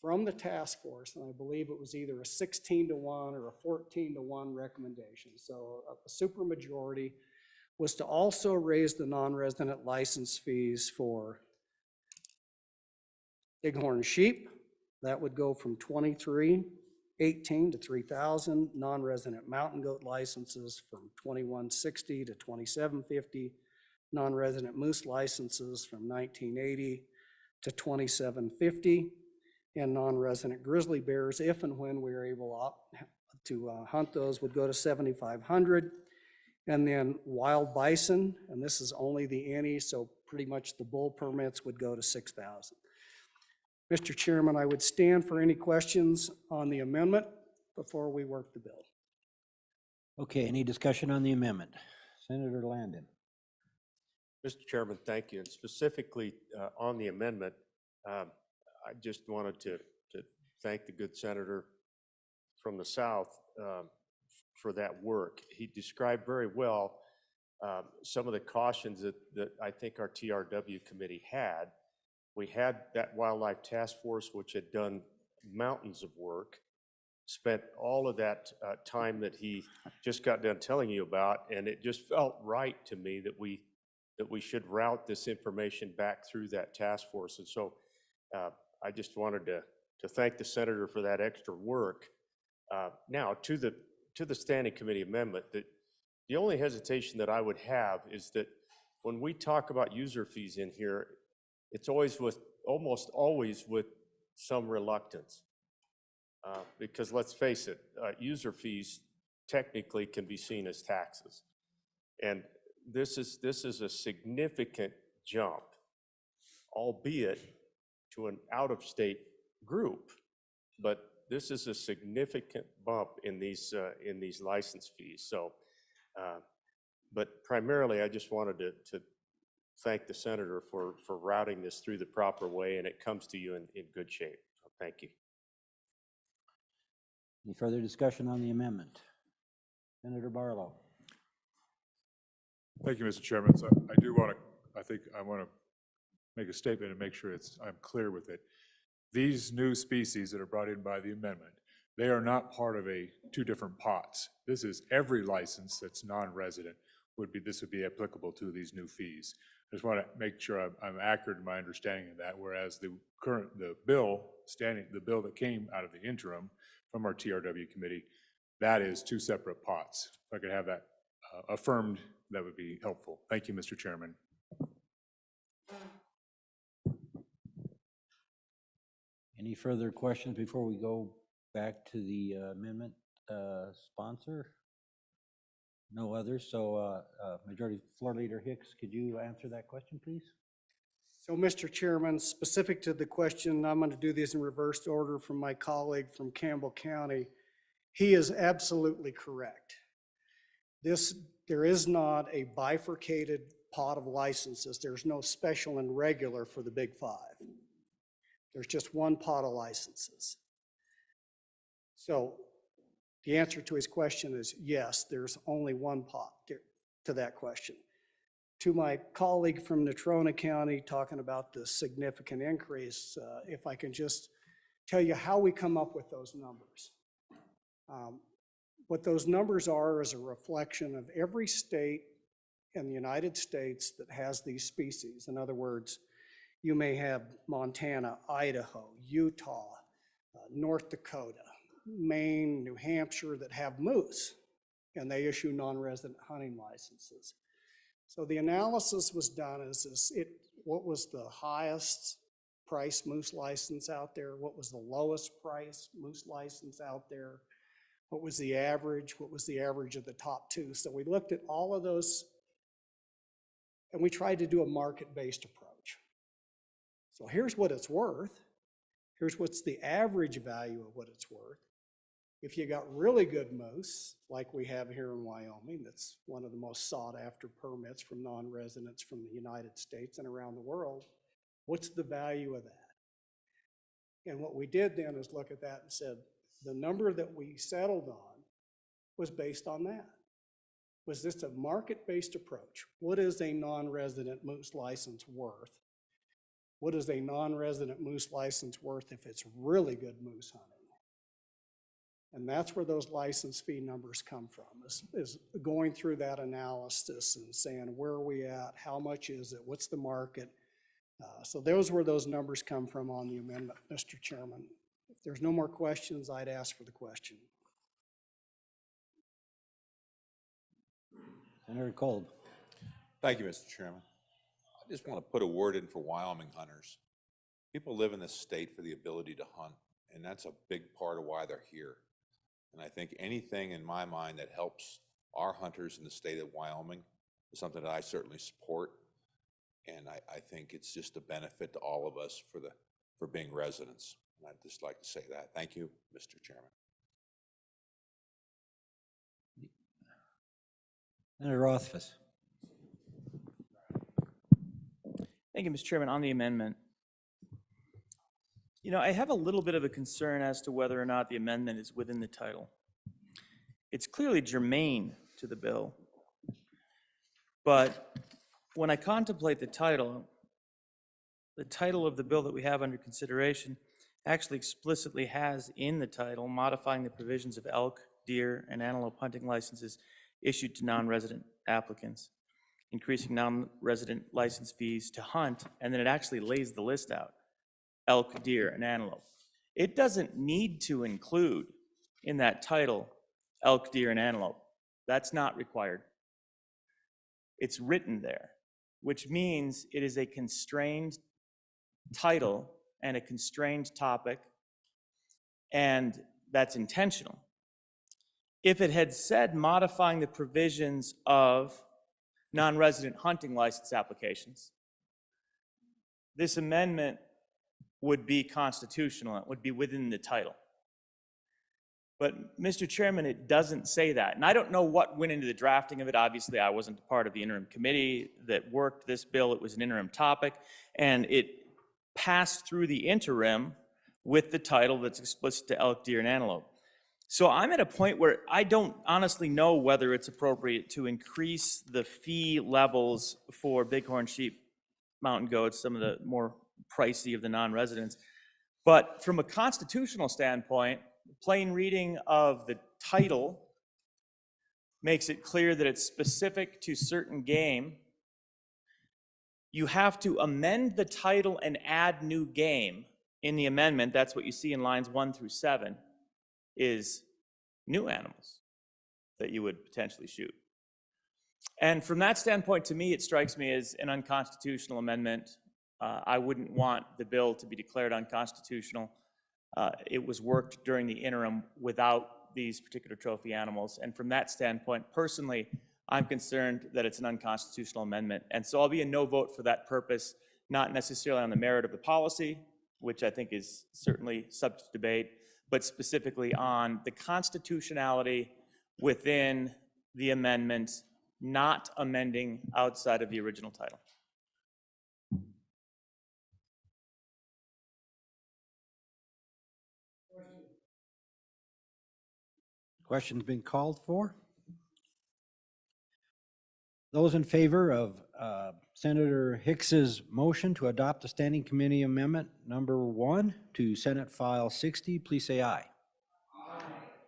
from the task force, and I believe it was either a 16-1 or a 14-1 recommendation, so a supermajority, was to also raise the non-resident license fees for bighorn sheep. That would go from $2,318 to $3,000. Non-resident mountain goat licenses from $2,160 to $2,750. Non-resident moose licenses from $1,980 to $2,750. And non-resident grizzly bears, if and when we are able to hunt those, would go to $7,500. And then wild bison, and this is only the ante, so pretty much the bull permits would go to $6,000. Mr. Chairman, I would stand for any questions on the amendment before we work the bill. Okay, any discussion on the amendment? Senator Landon. Mr. Chairman, thank you. And specifically on the amendment, I just wanted to thank the good senator from the South for that work. He described very well some of the cautions that I think our TRW committee had. We had that wildlife task force, which had done mountains of work, spent all of that time that he just got done telling you about, and it just felt right to me that we should route this information back through that task force. And so I just wanted to thank the senator for that extra work. Now, to the standing committee amendment, the only hesitation that I would have is that when we talk about user fees in here, it's almost always with some reluctance. Because let's face it, user fees technically can be seen as taxes. And this is a significant jump, albeit to an out-of-state group, but this is a significant bump in these license fees. So, but primarily, I just wanted to thank the senator for routing this through the proper way, and it comes to you in good shape. So thank you. Any further discussion on the amendment? Senator Barlow. Thank you, Mr. Chairman. So I want to make a statement and make sure I'm clear with it. These new species that are brought in by the amendment, they are not part of two different pots. This is every license that's non-resident this would be applicable to these new fees. I just want to make sure I'm accurate in my understanding of that, whereas the bill that came out of the interim from our TRW committee, that is two separate pots. If I could have that affirmed, that would be helpful. Thank you, Mr. Chairman. Any further questions before we go back to the amendment sponsor? No others. So Majority Floor Leader Hicks, could you answer that question, please? So, Mr. Chairman, specific to the question, I'm going to do this in reverse order from my colleague from Campbell County. He is absolutely correct. There is not a bifurcated pot of licenses. There's no special and regular for the Big Five. There's just one pot of licenses. So the answer to his question is yes, there's only one pot to that question. To my colleague from Natrona County talking about the significant increase, if I can just tell you how we come up with those numbers. What those numbers are is a reflection of every state in the United States that has these species. In other words, you may have Montana, Idaho, Utah, North Dakota, Maine, New Hampshire that have moose, and they issue non-resident hunting licenses. So the analysis was done what was the highest price moose license out there? What was the lowest price moose license out there? What was the average? What was the average of the top two? So we looked at all of those and we tried to do a market-based approach. So here's what it's worth. Here's what's the average value of what it's worth. If you got really good moose, like we have here in Wyoming, that's one of the most sought after permits from non-residents from the United States and around the world, what's the value of that? And what we did then is look at that and said, the number that we settled on was based on that. Was this a market-based approach? What is a non-resident moose license worth? What is a non-resident moose license worth if it's really good moose hunting? And that's where those license fee numbers come from, is going through that analysis and saying, where are we at? How much is it? What's the market? So those where those numbers come from on the amendment, Mr. Chairman. If there's no more questions, I'd ask for the question. Senator Kolb. Thank you, Mr. Chairman. I just want to put a word in for Wyoming hunters. People live in this state for the ability to hunt, and that's a big part of why they're here. And I think anything in my mind that helps our hunters in the state of Wyoming is something that I certainly support. And I think it's just a benefit to all of us for being residents. And I'd just like to say that. Thank you, Mr. Chairman. Senator Rothfuss. Thank you, Mr. Chairman. On the amendment, I have a little bit of a concern as to whether or not the amendment is within the title. It's clearly germane to the bill, but when I contemplate the title of the bill that we have under consideration actually explicitly has in the title modifying the provisions of elk, deer, and antelope hunting licenses issued to non-resident applicants, increasing non-resident license fees to hunt, and then it actually lays the list out: elk, deer, and antelope. It doesn't need to include in that title elk, deer, and antelope. That's not required. It's written there, which means it is a constrained title and a constrained topic, and that's intentional. If it had said modifying the provisions of non-resident hunting license applications, this amendment would be constitutional. It would be within the title. But, Mr. Chairman, it doesn't say that. And I don't know what went into the drafting of it. Obviously, I wasn't part of the interim committee that worked this bill. It was an interim topic, and it passed through the interim with the title that's explicit to elk, deer, and antelope. So I'm at a point where I don't honestly know whether it's appropriate to increase the fee levels for bighorn sheep, mountain goats, some of the more pricey of the non-residents. But from a constitutional standpoint, plain reading of the title makes it clear that it's specific to certain game. You have to amend the title and add new game in the amendment. That's what you see in lines 1 through 7, is new animals that you would potentially shoot. And from that standpoint, to me, it strikes me as an unconstitutional amendment. I wouldn't want the bill to be declared unconstitutional. It was worked during the interim without these particular trophy animals. And from that standpoint, personally, I'm concerned that it's an unconstitutional amendment. And so I'll be a no vote for that purpose, not necessarily on the merit of the policy, which I think is certainly subject to debate, but specifically on the constitutionality within the amendment, not amending outside of the original title. Question's been called for. Those in favor of Senator Hicks's motion to adopt the Standing Committee Amendment number 1 to Senate File 60, please say aye. Aye.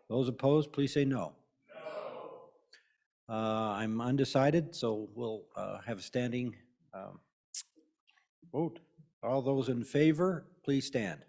Those opposed, please say no. No. I'm undecided, so we'll have a standing vote. All those in favor, please stand.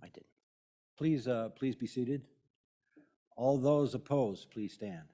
I did. Please be seated. All those opposed, please stand.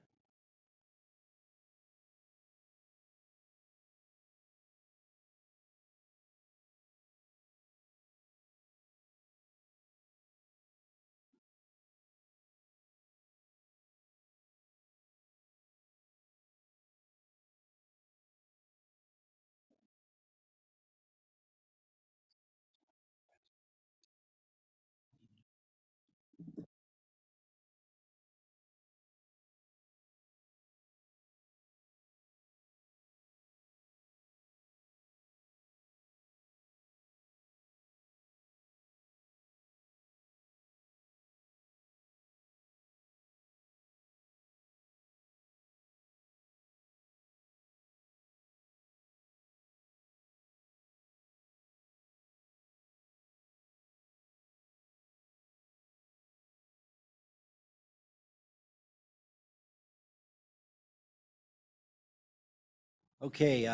Okay,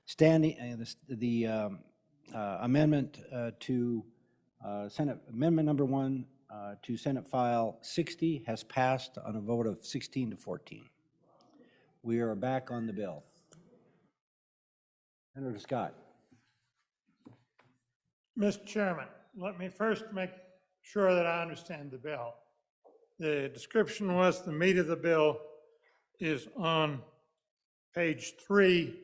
standing, amendment to Senate, Amendment Number 1 to Senate File 60 has passed on a vote of 16 to 14. We are back on the bill. Senator Scott. Mr. Chairman, let me first make sure that I understand the bill. The description was the meat of the bill is on page 3,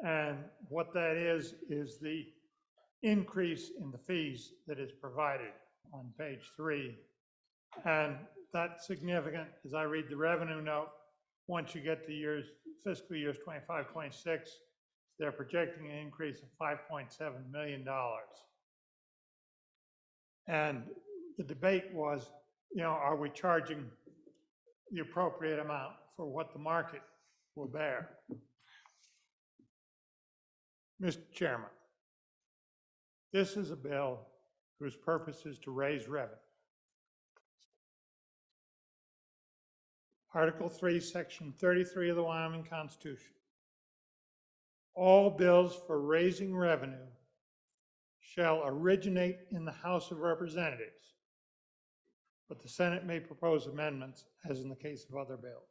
and what that is the increase in the fees that is provided on page 3. And that's significant as I read the revenue note. Once you get to fiscal years 25, 26, they're projecting an increase of $5.7 million. And the debate was, are we charging the appropriate amount for what the market will bear? Mr. Chairman, this is a bill whose purpose is to raise revenue. Article 3, Section 33 of the Wyoming Constitution. All bills for raising revenue shall originate in the House of Representatives, but the Senate may propose amendments, as in the case of other bills.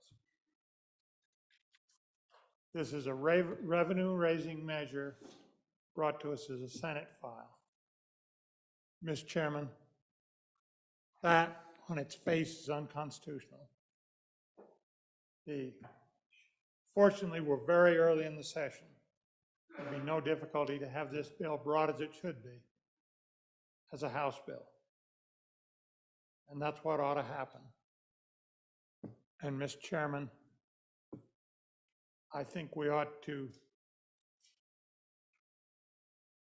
This is a revenue-raising measure brought to us as a Senate file. Mr. Chairman, that on its face is unconstitutional. Fortunately, we're very early in the session. There'll be no difficulty to have this bill brought as it should be, as a House bill. And that's what ought to happen. And Mr. Chairman, I think we ought to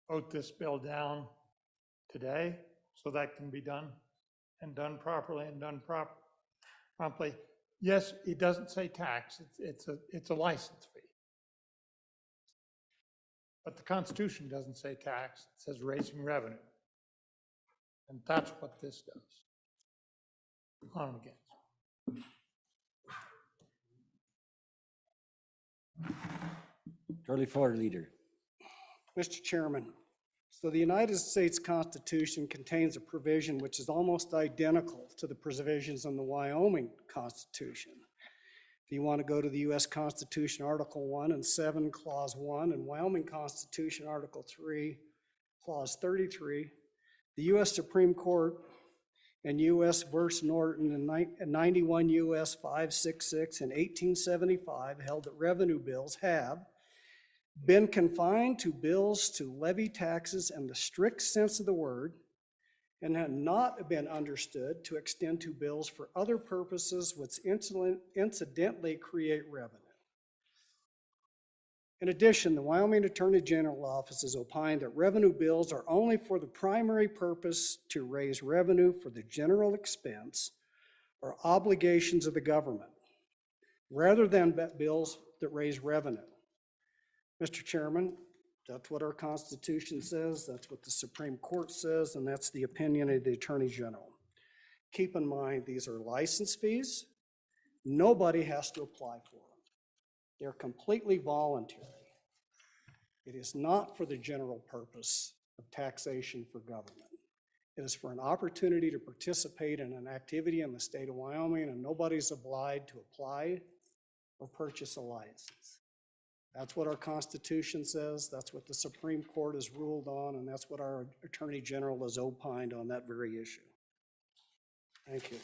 vote this bill down today so that can be done and done properly and done promptly. Yes, it doesn't say tax, it's a license fee. But the Constitution doesn't say tax, it says raising revenue. And that's what this does. On and against. Charlie Ford, leader. Mr. Chairman, so the United States Constitution contains a provision which is almost identical to the provisions in the Wyoming Constitution. If you want to go to the U.S. Constitution, Article 1 and 7, Clause 1, and Wyoming Constitution, Article 3, Clause 33, the U.S. Supreme Court in U.S. v. Norton in 91 U.S. 566 in 1875 held that revenue bills have been confined to bills to levy taxes in the strict sense of the word, and had not been understood to extend to bills for other purposes which incidentally create revenue. In addition, the Wyoming Attorney General Office has opined that revenue bills are only for the primary purpose to raise revenue for the general expense or obligations of the government, rather than bills that raise revenue. Mr. Chairman, that's what our Constitution says, that's what the Supreme Court says, and that's the opinion of the Attorney General. Keep in mind, these are license fees. Nobody has to apply for them. They're completely voluntary. It is not for the general purpose of taxation for government. It is for an opportunity to participate in an activity in the state of Wyoming, and nobody's obliged to apply or purchase a license. That's what our Constitution says, that's what the Supreme Court has ruled on, and that's what our Attorney General has opined on that very issue. Thank you.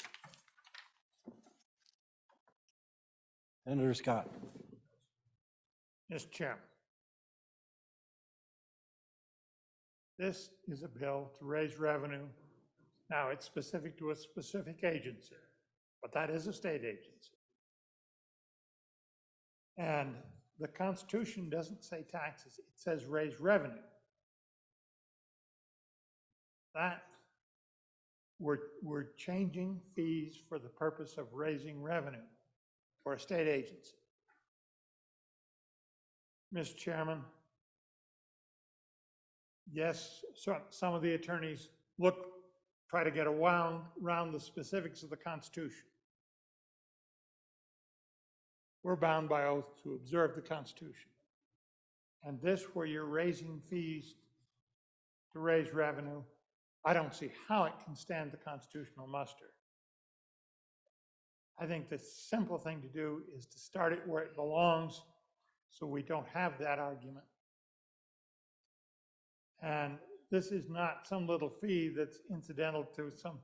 Senator Scott. Mr. Chairman, this is a bill to raise revenue. Now, it's specific to a specific agency, but that is a state agency. And the Constitution doesn't say taxes, it says raise revenue. That, we're changing fees for the purpose of raising revenue for a state agency. Mr. Chairman, yes, some of the attorneys try to get around the specifics of the Constitution. we're bound by oath to observe the Constitution. And this, where you're raising fees to raise revenue, I don't see how it can stand the constitutional muster. I think the simple thing to do is to start it where it belongs so we don't have that argument. And this is not some little fee that's incidental to some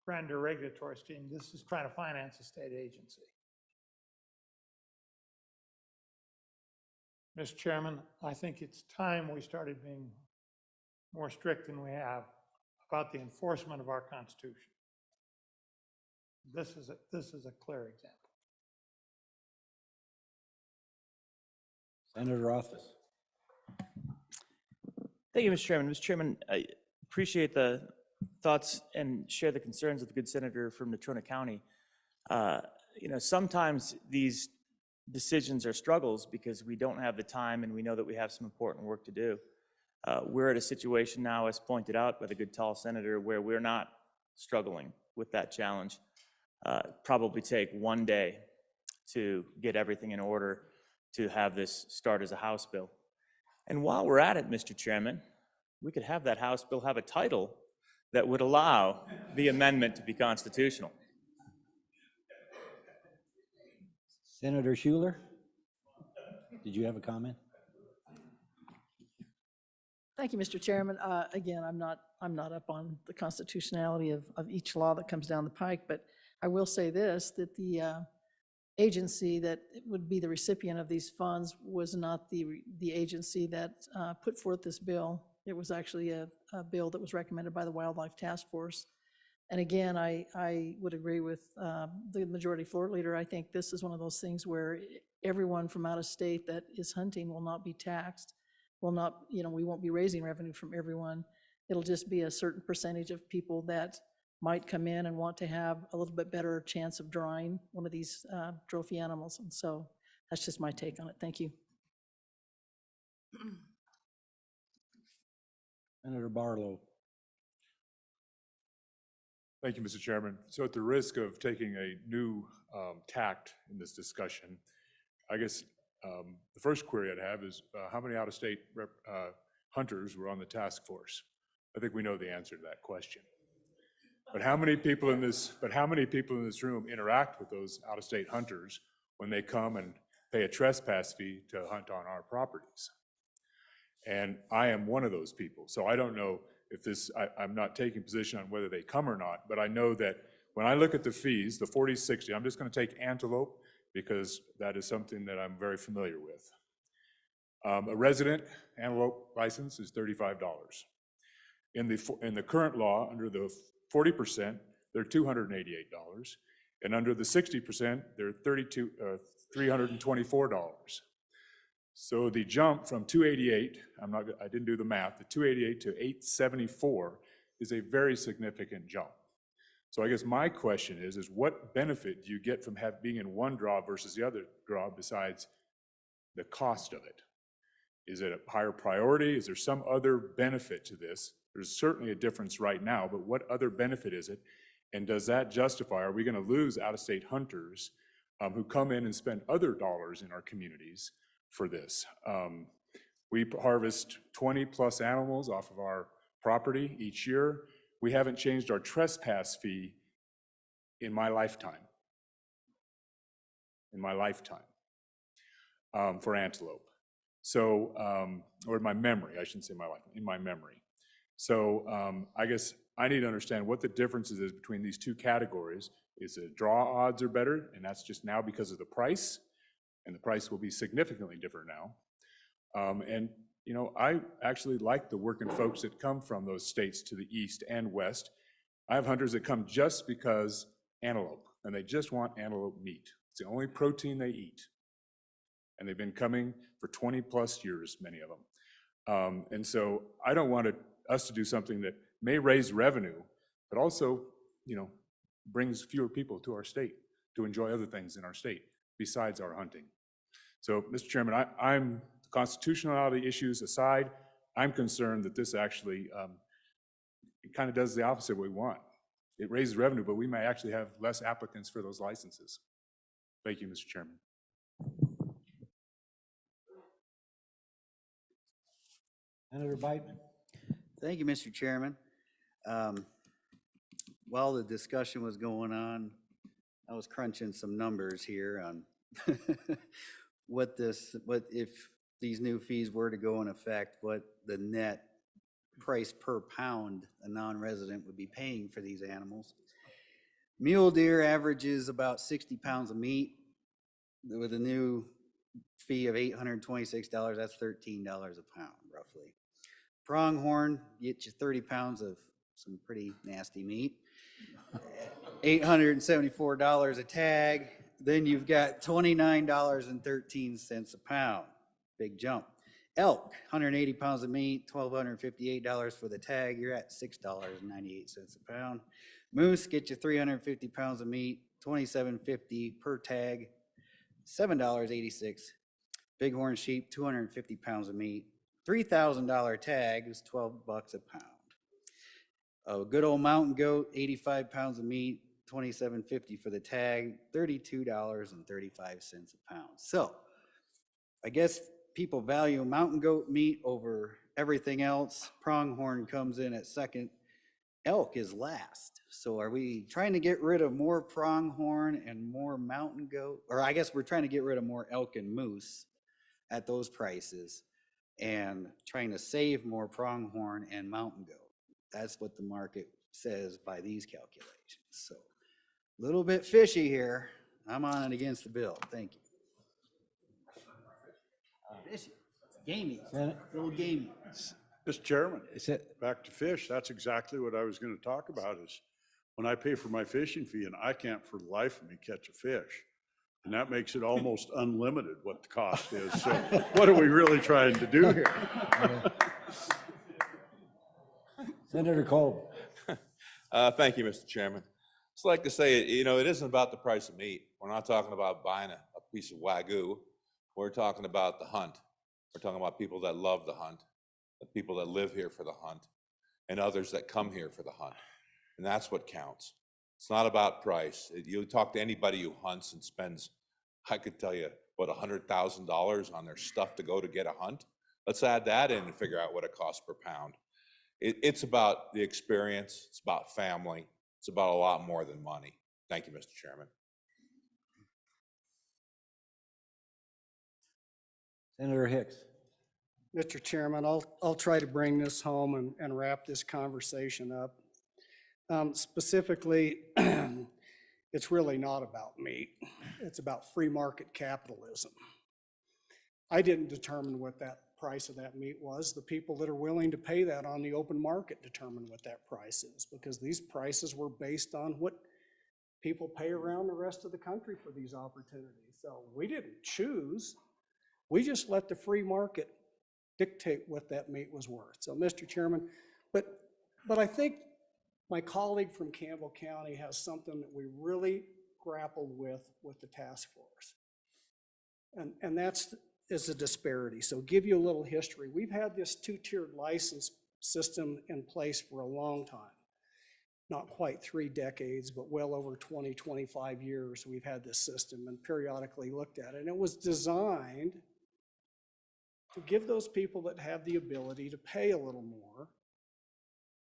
grander regulatory scheme. This is trying to finance a state agency. Mr. Chairman, I think it's time we started being more strict than we have about the enforcement of our Constitution. This is a clear example. Senator Rothfuss. Thank you, Mr. Chairman. Mr. Chairman, I appreciate the thoughts and share the concerns of the good senator from Natrona County. Sometimes these decisions are struggles because we don't have the time and we know that we have some important work to do. We're at a situation now, as pointed out by the good tall senator, where we're not struggling with that challenge. Probably take one day to get everything in order to have this start as a House bill. And while we're at it, Mr. Chairman, we could have that House bill have a title that would allow the amendment to be constitutional. Senator Schuler, did you have a comment? Thank you, Mr. Chairman. Again, I'm not up on the constitutionality of each law that comes down the pike, but I will say this, that the agency that would be the recipient of these funds was not the agency that put forth this bill. It was actually a bill that was recommended by the Wildlife Task Force. And again, I would agree with the majority floor leader. I think this is one of those things where everyone from out of state that is hunting will not be taxed, will not, we won't be raising revenue from everyone. It'll just be a certain percentage of people that might come in and want to have a little bit better chance of drawing one of these trophy animals. And so that's just my take on it. Thank you. Senator Barlow. Thank you, Mr. Chairman. So at the risk of taking a new tact in this discussion, I guess the first query I'd have is how many out-of-state hunters were on the task force? I think we know the answer to that question. But how many people in this room interact with those out-of-state hunters when they come and pay a trespass fee to hunt on our properties? And I am one of those people. So I don't know if I'm not taking position on whether they come or not, but I know that when I look at the fees, the 40/60, I'm just going to take antelope because that is something that I'm very familiar with. A resident antelope license is $35. In the current law, under the 40%, they're $288, and under the 60%, they're $324. So the jump from 288, I didn't do the math, the 288 to 874 is a very significant jump. So I guess my question is what benefit do you get from being in one draw versus the other draw besides the cost of it? Is it a higher priority? Is there some other benefit to this? There's certainly a difference right now, but what other benefit is it? And does that justify, are we going to lose out-of-state hunters who come in and spend other dollars in our communities for this? We harvest 20 plus animals off of our property each year. We haven't changed our trespass fee in my lifetime. For antelope. So, or in my memory, I shouldn't say my life, in my memory. So I guess I need to understand what the differences is between these two categories. Is it draw odds are better, and that's just now because of the price, and the price will be significantly different now. And I actually like the working folks that come from those states to the east and west. I have hunters that come just because antelope, and they just want antelope meat. It's the only protein they eat. And they've been coming for 20 plus years, many of them. And so I don't want us to do something that may raise revenue, but also, brings fewer people to our state to enjoy other things in our state besides our hunting. So, Mr. Chairman, I'm constitutionality issues aside, I'm concerned that this actually it kind of does the opposite of what we want. It raises revenue, but we may actually have less applicants for those licenses. Thank you, Mr. Chairman. Senator Biteman. Thank you, Mr. Chairman. While the discussion was going on, I was crunching some numbers here on what if these new fees were to go in effect, what the net price per pound a non-resident would be paying for these animals. Mule deer averages about 60 pounds of meat. With a new fee of $826, that's $13 a pound, roughly. Pronghorn gets you 30 pounds of some pretty nasty meat. $874 a tag. Then you've got $29.13 a pound. Big jump. Elk, 180 pounds of meat, $1,258 for the tag. You're at $6.98 a pound. Moose gets you 350 pounds of meat, $27.50 per tag, $7.86. Bighorn sheep, 250 pounds of meat, $3,000 tag is $12 a pound. A good old mountain goat, 85 pounds of meat, $27.50 for the tag, $32.35 a pound. So I guess people value mountain goat meat over everything else. Pronghorn comes in at second. Elk is last. So are we trying to get rid of more pronghorn and more mountain goat? Or I guess we're trying to get rid of more elk and moose at those prices and trying to save more pronghorn and mountain goat. That's what the market says by these calculations. So a little bit fishy here. I'm on it against the bill. Thank you. Fishy. Gamey. A little gamey. Mr. Chairman, back to fish, that's exactly what I was going to talk about is when I pay for my fishing fee and I can't for the life of me catch a fish. And that makes it almost unlimited what the cost is. So what are we really trying to do here? Senator Kolb. Thank you, Mr. Chairman. Just like to say, it isn't about the price of meat. We're not talking about buying a piece of Wagyu. We're talking about the hunt. We're talking about people that love the hunt, the people that live here for the hunt, and others that come here for the hunt. And that's what counts. It's not about price. You talk to anybody who hunts and spends, I could tell you, what, $100,000 on their stuff to go to get a hunt? Let's add that in and figure out what it costs per pound. It's about the experience. It's about family. It's about a lot more than money. Thank you, Mr. Chairman. Senator Hicks. Mr. Chairman, I'll try to bring this home and wrap this conversation up. Specifically, it's really not about meat. It's about free market capitalism. I didn't determine what that price of that meat was. The people that are willing to pay that on the open market determine what that price is, because these prices were based on what people pay around the rest of the country for these opportunities. So we didn't choose. We just let the free market dictate what that meat was worth. So, Mr. Chairman, but I think my colleague from Campbell County has something that we really grappled with the task force. And that's is a disparity. So give you a little history. We've had this two-tiered license system in place for a long time. Not quite 3 decades, but well over 20, 25 years we've had this system and periodically looked at it. And it was designed to give those people that have the ability to pay a little more,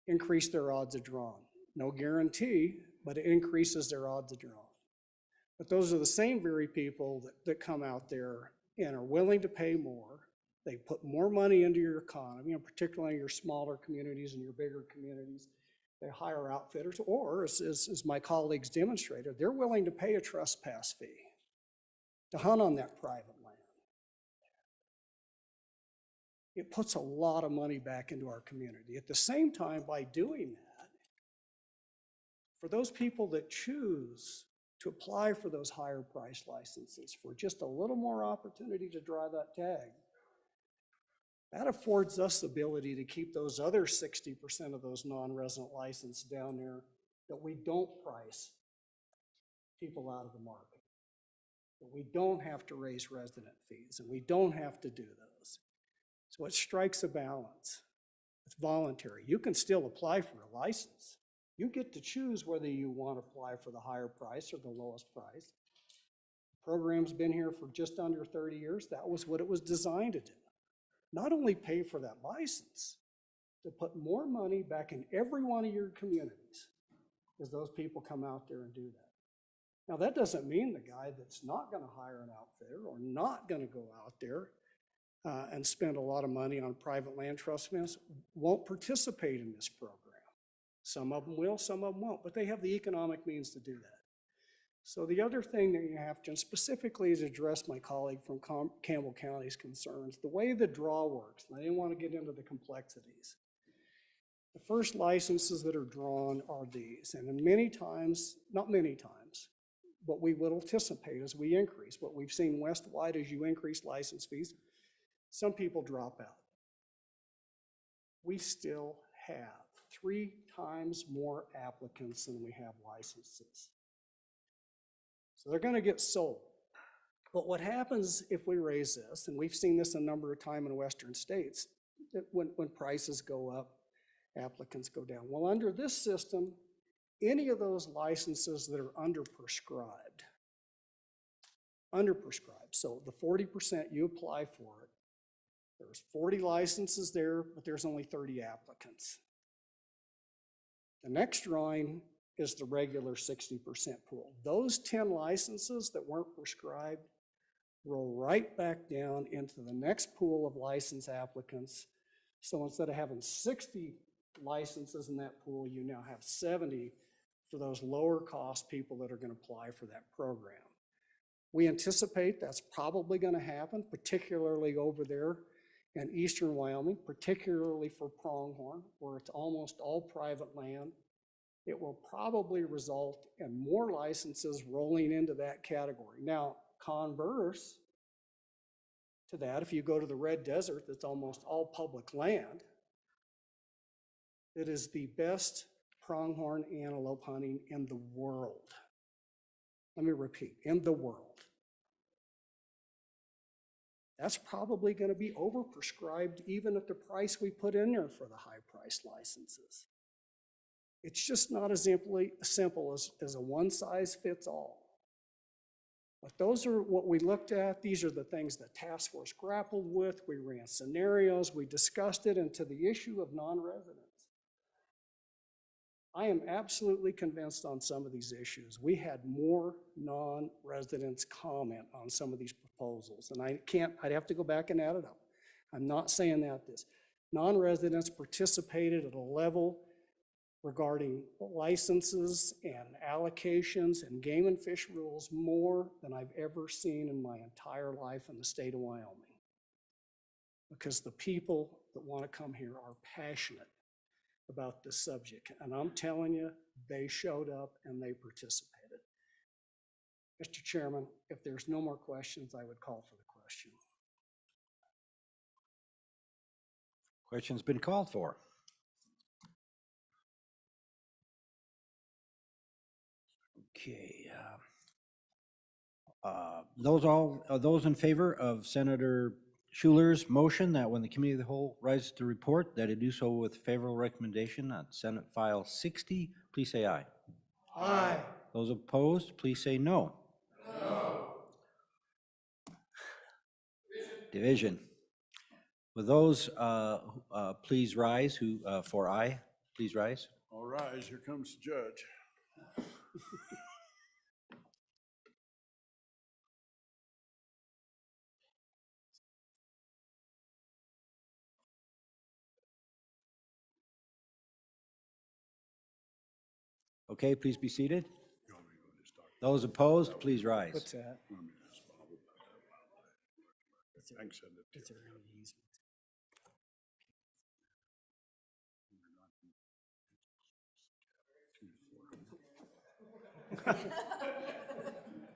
increase their odds of drawing. No guarantee, but it increases their odds of drawing. But those are the same very people that come out there and are willing to pay more. They put more money into your economy, and particularly your smaller communities and your bigger communities. They hire outfitters, or as my colleagues demonstrated, they're willing to pay a trespass fee to hunt on that private land. It puts a lot of money back into our community. At the same time, by doing that, for those people that choose to apply for those higher price licenses for just a little more opportunity to draw that tag, that affords us the ability to keep those other 60% of those non-resident licenses down there that we don't price people out of the market, that we don't have to raise resident fees, and we don't have to do those. So it strikes a balance. It's voluntary. You can still apply for a license. You get to choose whether you want to apply for the higher price or the lowest price. The program's been here for just under 30 years. That was what it was designed to do. not only pay for that license, to put more money back in every one of your communities as those people come out there and do that. Now, that doesn't mean the guy that's not going to hire an outfitter or not going to go out there and spend a lot of money on private land trust funds won't participate in this program. Some of them will, some of them won't, but they have the economic means to do that. So the other thing that you have to, and specifically is address my colleague from Campbell County's concerns, the way the draw works, and I didn't want to get into the complexities. The first licenses that are drawn are these, and in many times, not many times, but we will anticipate as we increase. What we've seen west-wide as you increase license fees, some people drop out. We still have 3 times more applicants than we have licenses. So they're going to get sold. But what happens if we raise this, and we've seen this a number of times in western states, that when prices go up, applicants go down. Well, under this system, any of those licenses that are underprescribed, so the 40% you apply for it, there's 40 licenses there, but there's only 30 applicants. The next drawing is the regular 60% pool. Those 10 licenses that weren't prescribed roll right back down into the next pool of license applicants. So instead of having 60 licenses in that pool, you now have 70 for those lower cost people that are going to apply for that program. We anticipate that's probably going to happen, particularly over there in eastern Wyoming, particularly for pronghorn, where it's almost all private land. It will probably result in more licenses rolling into that category. Now, converse to that, if you go to the Red Desert, that's almost all public land, it is the best pronghorn antelope hunting in the world. Let me repeat, in the world. That's probably going to be overprescribed even at the price we put in there for the high-priced licenses. It's just not as simple as a one-size-fits-all. But those are what we looked at. These are the things the task force grappled with. We ran scenarios. We discussed it into the issue of non-residents. I am absolutely convinced on some of these issues. We had more non-residents comment on some of these proposals, and I'd have to go back and add it up. I'm not saying that non-residents participated at a level regarding licenses and allocations and game and fish rules more than I've ever seen in my entire life in the state of Wyoming. Because the people that want to come here are passionate about this subject. And I'm telling you, they showed up and they participated. Mr. Chairman, if there's no more questions, I would call for the question. Question's been called for. Okay. Those in favor of Senator Schuler's motion that when the committee of the whole rises to report, that it do so with favorable recommendation on Senate File 60, please say aye. Aye. Those opposed, please say no. No. Division. With those, please rise. For aye, please rise. All rise, here comes the judge. Okay, please be seated. Those opposed, please rise. What's that? I can send it to you.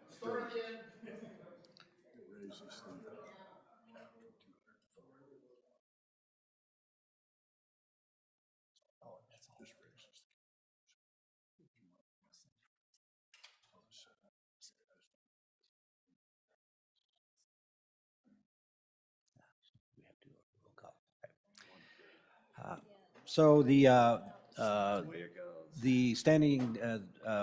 Start again. So the standing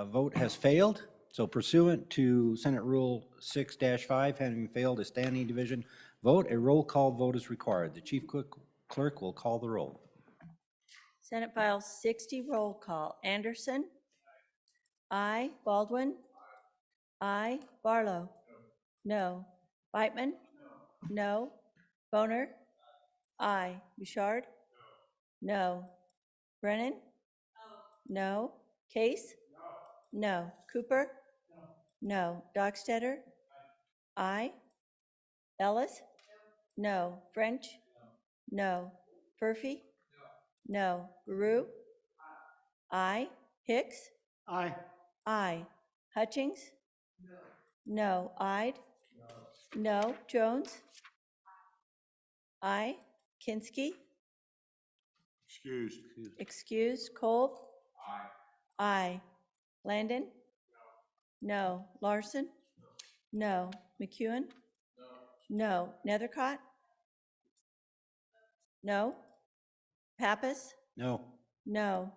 vote has failed. So pursuant to Senate Rule 6-5, having failed a standing division vote, a roll call vote is required. The chief clerk will call the roll. Senate File 60, roll call. Anderson? Aye. Baldwin? Aye. Barlow? No. Whitman? No. Boner? Aye. Bouchard? No. Brennan? No. Case? No. Cooper? No. Dockstetter? Aye. Ellis? No. French? No. Furphy? No. Baru? Aye. Hicks? Aye. Aye. Hutchings? No. Ide? No. Jones? Aye. Kinsky? Excused. Excuse. Kolb? Aye. Landon? No. Larson? No. McEwen? No. Nethercott? No. Pappas? No. No.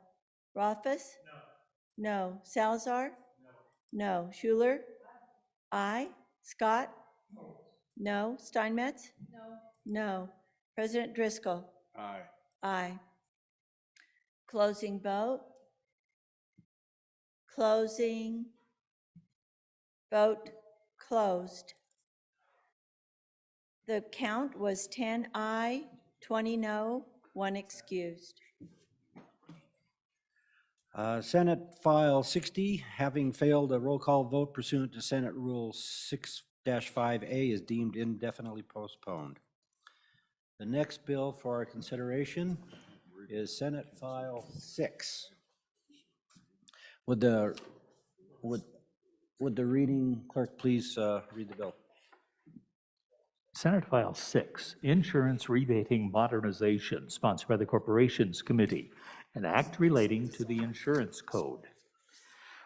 Rothfuss? No. Salazar? No. Schuler? Aye. Scott? No. Steinmetz? No. President Driscoll? Aye. Aye. Closing vote. Closing. Vote closed. The count was 10 aye, 20 no, 1 excused. Senate File 60, having failed a roll call vote pursuant to Senate Rule 6-5A, is deemed indefinitely postponed. The next bill for our consideration is Senate File 6. Would the reading clerk please read the bill? Senate File 6, Insurance Rebating Modernization, sponsored by the Corporations Committee, an act relating to the insurance code,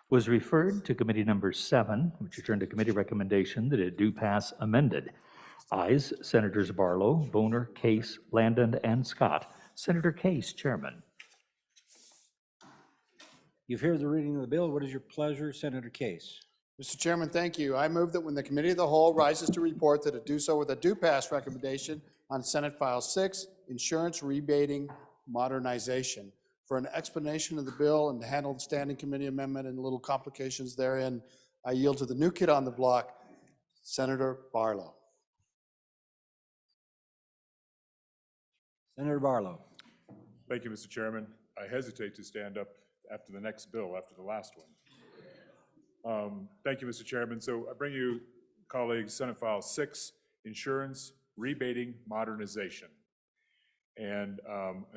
was referred to Committee Number 7, which returned a committee recommendation that it do pass amended. Ayes, Senators Barlow, Boner, Case, Landon, and Scott. Senator Case, Chairman. You've heard the reading of the bill. What is your pleasure, Senator Case? Mr. Chairman, thank you. I move that when the Committee of the Whole rises to report, that it do so with a do pass recommendation on Senate File 6, Insurance Rebating Modernization. For an explanation of the bill and to handle the standing committee amendment and little complications therein, I yield to the new kid on the block, Senator Barlow. Senator Barlow. Thank you, Mr. Chairman. I hesitate to stand up after the next bill, after the last one. Thank you, Mr. Chairman. So I bring you, colleagues, Senate File 6, Insurance Rebating Modernization. And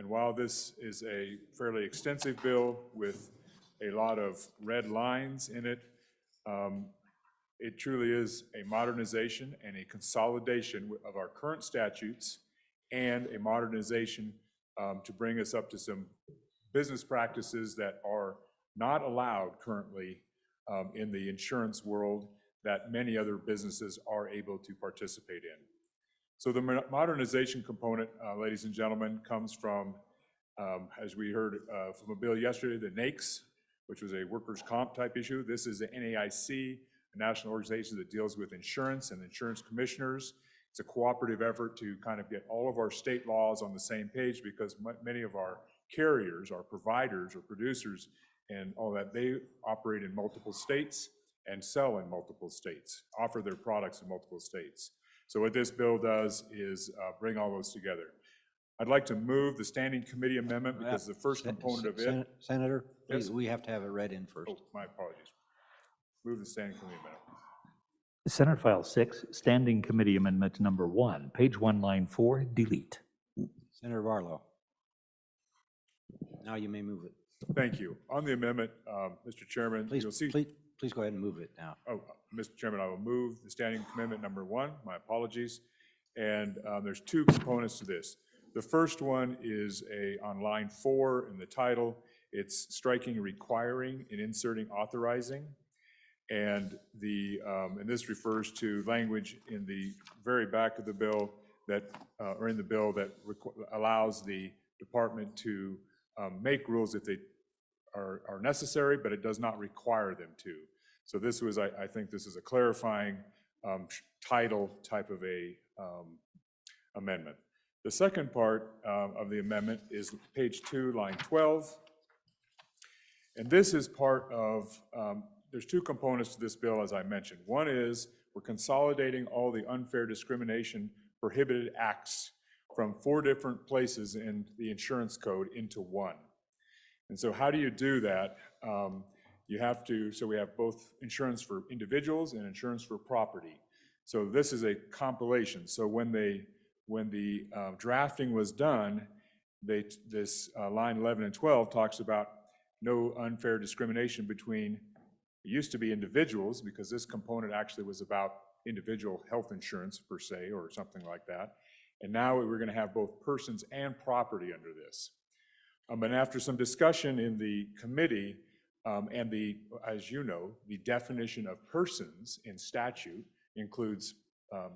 while this is a fairly extensive bill with a lot of red lines in it, it truly is a modernization and a consolidation of our current statutes and a modernization to bring us up to some business practices that are not allowed currently in the insurance world that many other businesses are able to participate in. So the modernization component, ladies and gentlemen, comes from, as we heard from a bill yesterday, the NAICS, which was a workers' comp type issue. This is the NAIC, a national organization that deals with insurance and insurance commissioners. It's a cooperative effort to kind of get all of our state laws on the same page, because many of our carriers, our providers or producers and all that, they operate in multiple states and sell in multiple states, offer their products in multiple states. So what this bill does is bring all those together. I'd like to move the standing committee amendment because the first component of it. Senator, Yes? we have to have it read in first. Oh, my apologies. Move the standing committee amendment. Senate File 6, Standing Committee Amendment Number 1, page 1, line 4, delete. Senator Barlow. Now you may move it. Thank you. On the amendment, Mr. Chairman, Please, you'll see. please go ahead and move it now. Oh, Mr. Chairman, I will move the standing amendment number 1. My apologies. And there's 2 components to this. The first one is on line 4 in the title. It's striking requiring and inserting authorizing. And and this refers to language in the very back of the bill that, or in the bill that allows the department to make rules if they are necessary, but it does not require them to. So this was, I think this is a clarifying title type of a amendment. The second part of the amendment is page 2, line 12. And this is part of, there's two components to this bill, as I mentioned. One is we're consolidating all the unfair discrimination prohibited acts from 4 different places in the insurance code into one. And so how do you do that? You have to, so we have both insurance for individuals and insurance for property. So this is a compilation. So when the drafting was done, this line 11 and 12 talks about no unfair discrimination between, it used to be individuals, because this component actually was about individual health insurance per se, or something like that. And now we're going to have both persons and property under this. And after some discussion in the committee, and as you know, the definition of persons in statute includes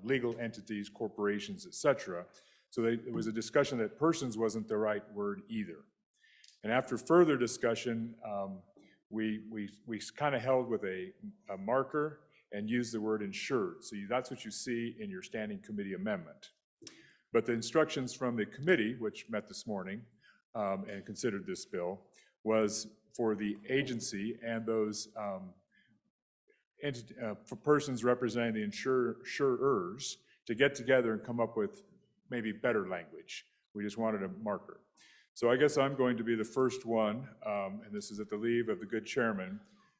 legal entities, corporations, et cetera. So there was a discussion that persons wasn't the right word either. And after further discussion, we kind of held with a marker and used the word insured. So that's what you see in your standing committee amendment. But the instructions from the committee, which met this morning and considered this bill, was for the agency and those for persons representing the insurers to get together and come up with maybe better language. We just wanted a marker. So I guess I'm going to be the first one, and this is at the leave of the good chairman,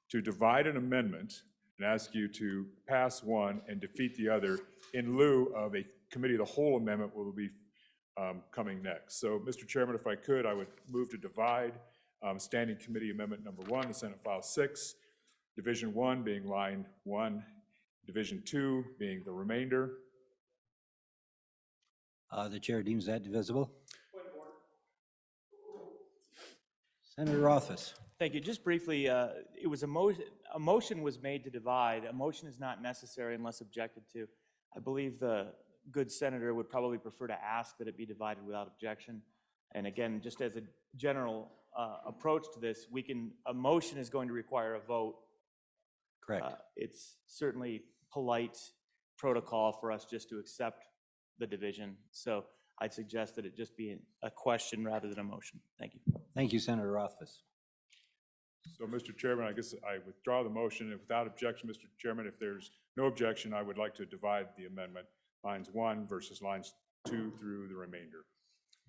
to divide an amendment and ask you to pass one and defeat the other in lieu of a committee of the whole amendment will be coming next. So Mr. Chairman, if I could, I would move to divide Standing Committee Amendment number 1, the Senate File 6, Division 1 being line 1, Division 2 being the remainder. The chair deems that divisible. Senator Rothfuss. Thank you. Just briefly, it was a motion was made to divide. A motion is not necessary unless objected to. I believe the good senator would probably prefer to ask that it be divided without objection. And again, just as a general approach to this, a motion is going to require a vote. Correct. It's certainly polite protocol for us just to accept the division. So I'd suggest that it just be a question rather than a motion. Thank you. Thank you, Senator Rothfuss. So Mr. Chairman, I guess I withdraw the motion. And without objection, Mr. Chairman, if there's no objection, I would like to divide the amendment, lines 1 versus lines 2 through the remainder.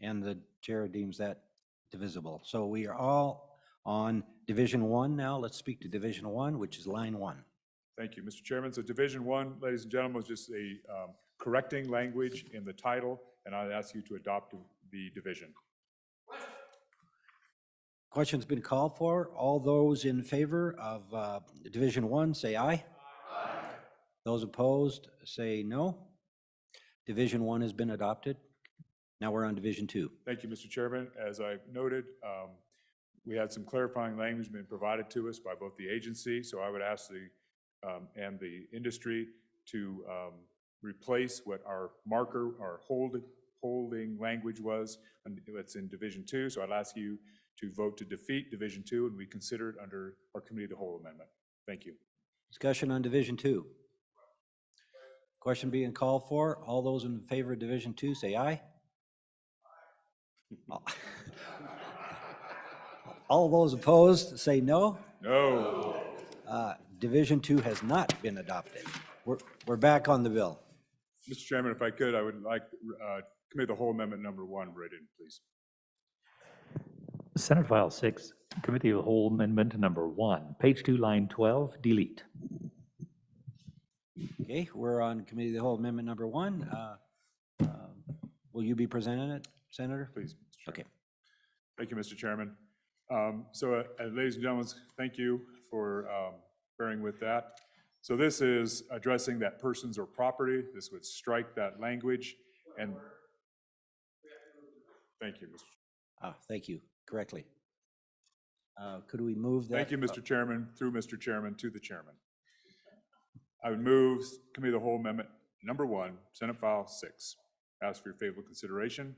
And the chair deems that divisible. So we are all on Division 1 now. Let's speak to Division 1, which is line 1. Thank you, Mr. Chairman. So Division 1, ladies and gentlemen, was just a correcting language in the title, and I'd ask you to adopt the division. Question's been called for. All those in favor of Division 1, say aye. Aye. Those opposed, say no. Division 1 has been adopted. Now we're on Division 2. Thank you, Mr. Chairman. As I noted, we had some clarifying language being provided to us by both the agency, so I would ask and the industry to replace what our marker, our holding language was, and it's in Division 2. So I'd ask you to vote to defeat Division 2, and we consider it under our Committee of the Whole amendment. Thank you. Discussion on Division 2. Question being called for. All those in favor of Division 2, say aye. All those opposed, say no. No. Division 2 has not been adopted. We're back on the bill. Mr. Chairman, if I could, I would like Committee of the Whole Amendment number 1 read in, please. Senate File 6, Committee of the Whole Amendment number 1, page 2, line 12, delete. Okay, we're on Committee of the Whole Amendment number 1. Will you be presenting it, Senator? Please, Mr. Chairman. Okay. Thank you, Mr. Chairman. Ladies and gentlemen, thank you for bearing with that. So this is addressing that persons or property. This would strike that language. And thank you, Mr. Thank you, correctly. Could we move that? Thank you, Mr. Chairman, through Mr. Chairman to the chairman. I would move Committee of the Whole Amendment number 1, Senate File 6. Ask for your favorable consideration.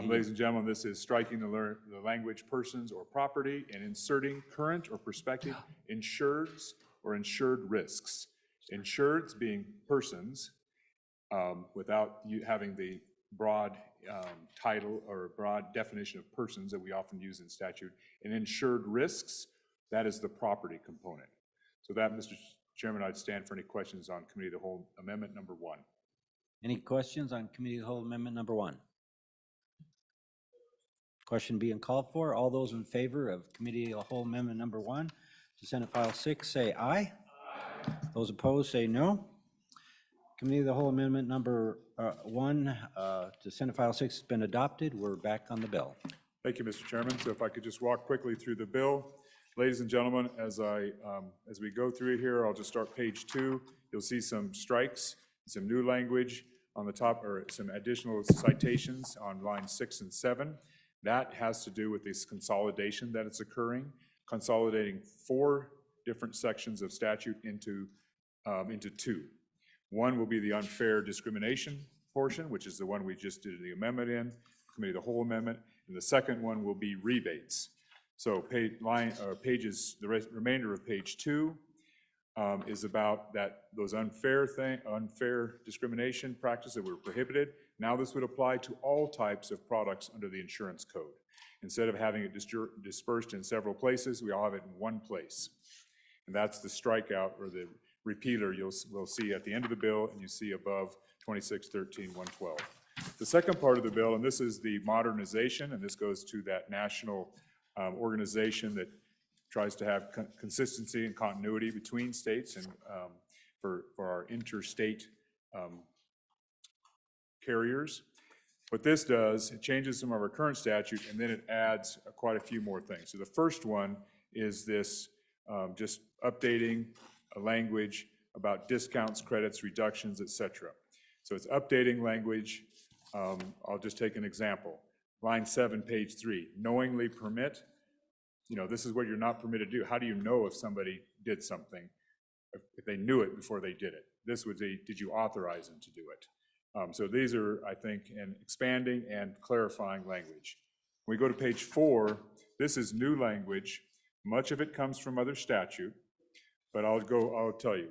Ladies and gentlemen, this is striking the language persons or property and inserting current or prospective insureds or insured risks. Insureds being persons, without you having the broad title or broad definition of persons that we often use in statute. And insured risks, that is the property component. So that, Mr. Chairman, I'd stand for any questions on Committee of the Whole Amendment number 1. Any questions on Committee of the Whole Amendment number 1? Question being called for. All those in favor of Committee of the Whole Amendment number 1 to Senate File 6, say aye. Those opposed, say no. Committee of the Whole Amendment number 1 to Senate File 6 has been adopted. We're back on the bill. Thank you, Mr. Chairman. So if I could just walk quickly through the bill. Ladies and gentlemen, as we go through here, I'll just start page 2. You'll see some strikes, some new language on the top, or some additional citations on lines 6 and 7. That has to do with this consolidation that is occurring, consolidating 4 different sections of statute into 2. One will be the unfair discrimination portion, which is the one we just did the amendment in, Committee of the Whole Amendment, and the second one will be rebates. So the remainder of page 2 is about those unfair discrimination practices that were prohibited. Now this would apply to all types of products under the insurance code. Instead of having it dispersed in several places, we all have it in one place. And that's the strikeout or the repealer we'll see at the end of the bill, and you see above 2613-112. The second part of the bill, and this is the modernization, and this goes to that national organization that tries to have consistency and continuity between states and for our interstate carriers. What this does, it changes some of our current statute, and then it adds quite a few more things. So the first one is this just updating a language about discounts, credits, reductions, etc. So it's updating language. I'll just take an example. Line 7, page 3, knowingly permit. This is what you're not permitted to do. How do you know if somebody did something, if they knew it before they did it? This would be, did you authorize them to do it? So these are, I think, an expanding and clarifying language. When we go to page 4, this is new language. Much of it comes from other statute, but I'll tell you.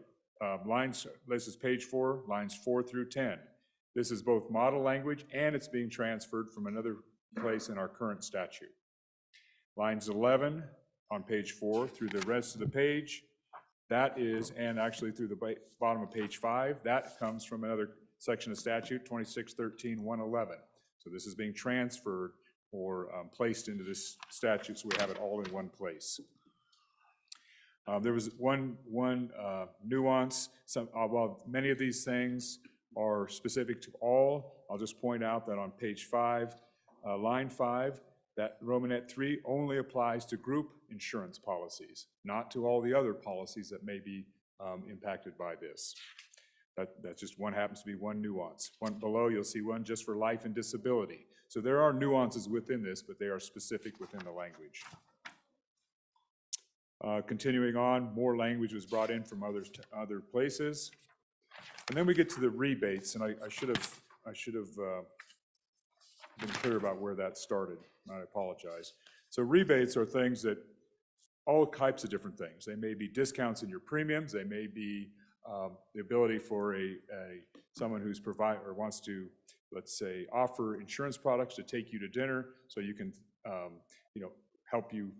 This is page 4, lines 4 through 10. This is both model language and it's being transferred from another place in our current statute. Lines 11 on page 4 through the rest of the page, that is, and actually through the bottom of page 5, that comes from another section of statute, 2613-111. So this is being transferred or placed into this statute, so we have it all in one place. There was one nuance. While many of these things are specific to all, I'll just point out that on page 5, line 5, that Romanet 3 only applies to group insurance policies, not to all the other policies that may be impacted by this. That's just one, happens to be one nuance. One below, you'll see one just for life and disability. So there are nuances within this, but they are specific within the language. Continuing on, more language was brought in from other places. And then we get to the rebates, and I should have been clear about where that started. I apologize. So rebates are things that, all types of different things. They may be discounts in your premiums. They may be the ability for someone who's or wants to, let's say, offer insurance products to take you to dinner, so you can, help you,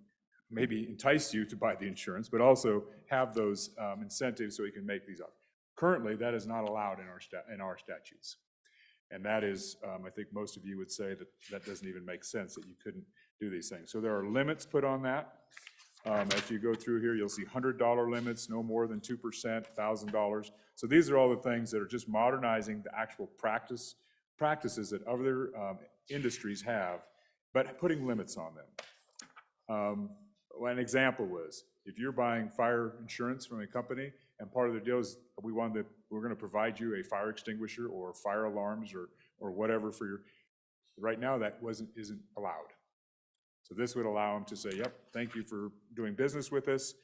maybe entice you to buy the insurance, but also have those incentives so we can make these up. Currently, that is not allowed in our statutes. And that is, I think most of you would say that doesn't even make sense, that you couldn't do these things. So there are limits put on that. As you go through here, you'll see $100 limits, no more than 2%, $1,000. So these are all the things that are just modernizing the actual practices that other industries have, but putting limits on them. An example was, if you're buying fire insurance from a company, and part of the deal is we're going to provide you a fire extinguisher or fire alarms or whatever for your. Right now, that isn't allowed. So this would allow them to say, "Yep, thank you for doing business with us.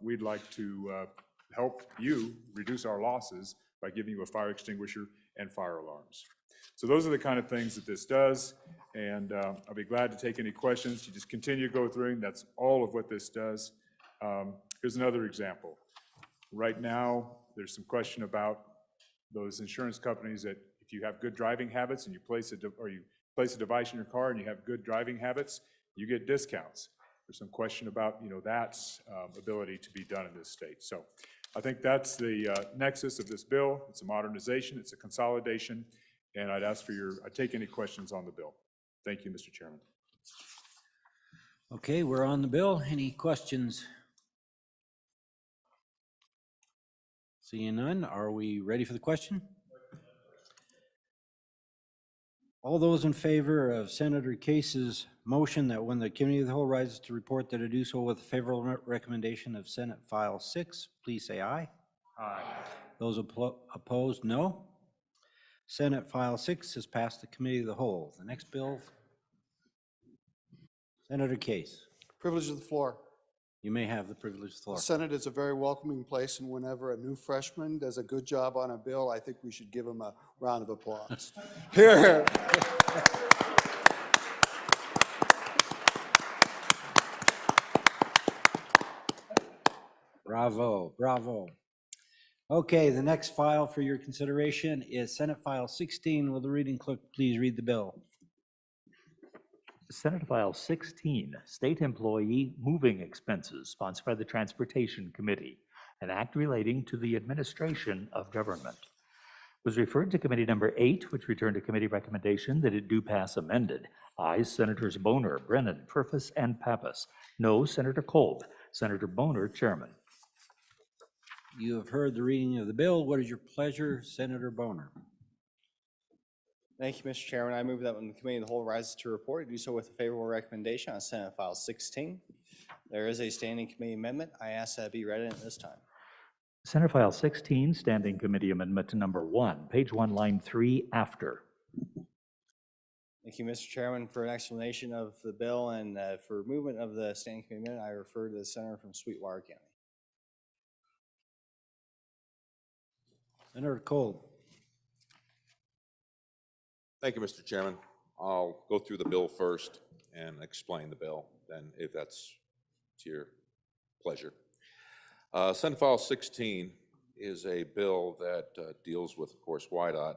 We'd like to help you reduce our losses by giving you a fire extinguisher and fire alarms." So those are the kind of things that this does, and I'll be glad to take any questions. You just continue to go through, and that's all of what this does. Here's another example. Right now, There's some question about those insurance companies that if you have good driving habits and you place a device in your car and you have good driving habits, you get discounts. There's some question about, that's ability to be done in this state. So I think that's the nexus of this bill. It's a modernization, it's a consolidation, and I'd take any questions on the bill. Thank you, Mr. Chairman. Okay, we're on the bill. Any questions? Seeing none, are we ready for the question? All those in favor of Senator Case's motion that when the committee of the whole rises to report that it do so with a favorable recommendation of Senate File 6, please say aye. Aye. Those opposed, no. Senate File 6 has passed the committee of the whole. The next bill, Senator Case. Privilege of the floor. You may have the privilege of the floor. The Senate is a very welcoming place, and whenever a new freshman does a good job on a bill, I think we should give him a round of applause. Here. Bravo, bravo. Okay, the next file for your consideration is Senate File 16. Will the reading clerk please read the bill? Senate File 16, State Employee Moving Expenses, sponsored by the Transportation Committee, an act relating to the administration of government. Was referred to Committee Number 8, which returned a committee recommendation that it do pass amended. Ayes, Senators Boner, Brennan, Purvis, and Pappas. No, Senator Kolb. Senator Boner, Chairman. You have heard the reading of the bill. What is your pleasure, Senator Boner? Thank you, Mr. Chairman. I move that when the committee of the whole rises to report, do so with a favorable recommendation on Senate File 16. There is a standing committee amendment. I ask that it be read in at this time. Senate File 16, Standing Committee Amendment Number 1, page 1, line 3, after. Thank you, Mr. Chairman, for an explanation of the bill, and for movement of the standing committee amendment, I refer to the senator from Sweetwater County. Senator Kolb. Thank you, Mr. Chairman. I'll go through the bill first and explain the bill, then if that's to your pleasure. Senate File 16 is a bill that deals with, of course, WYDOT,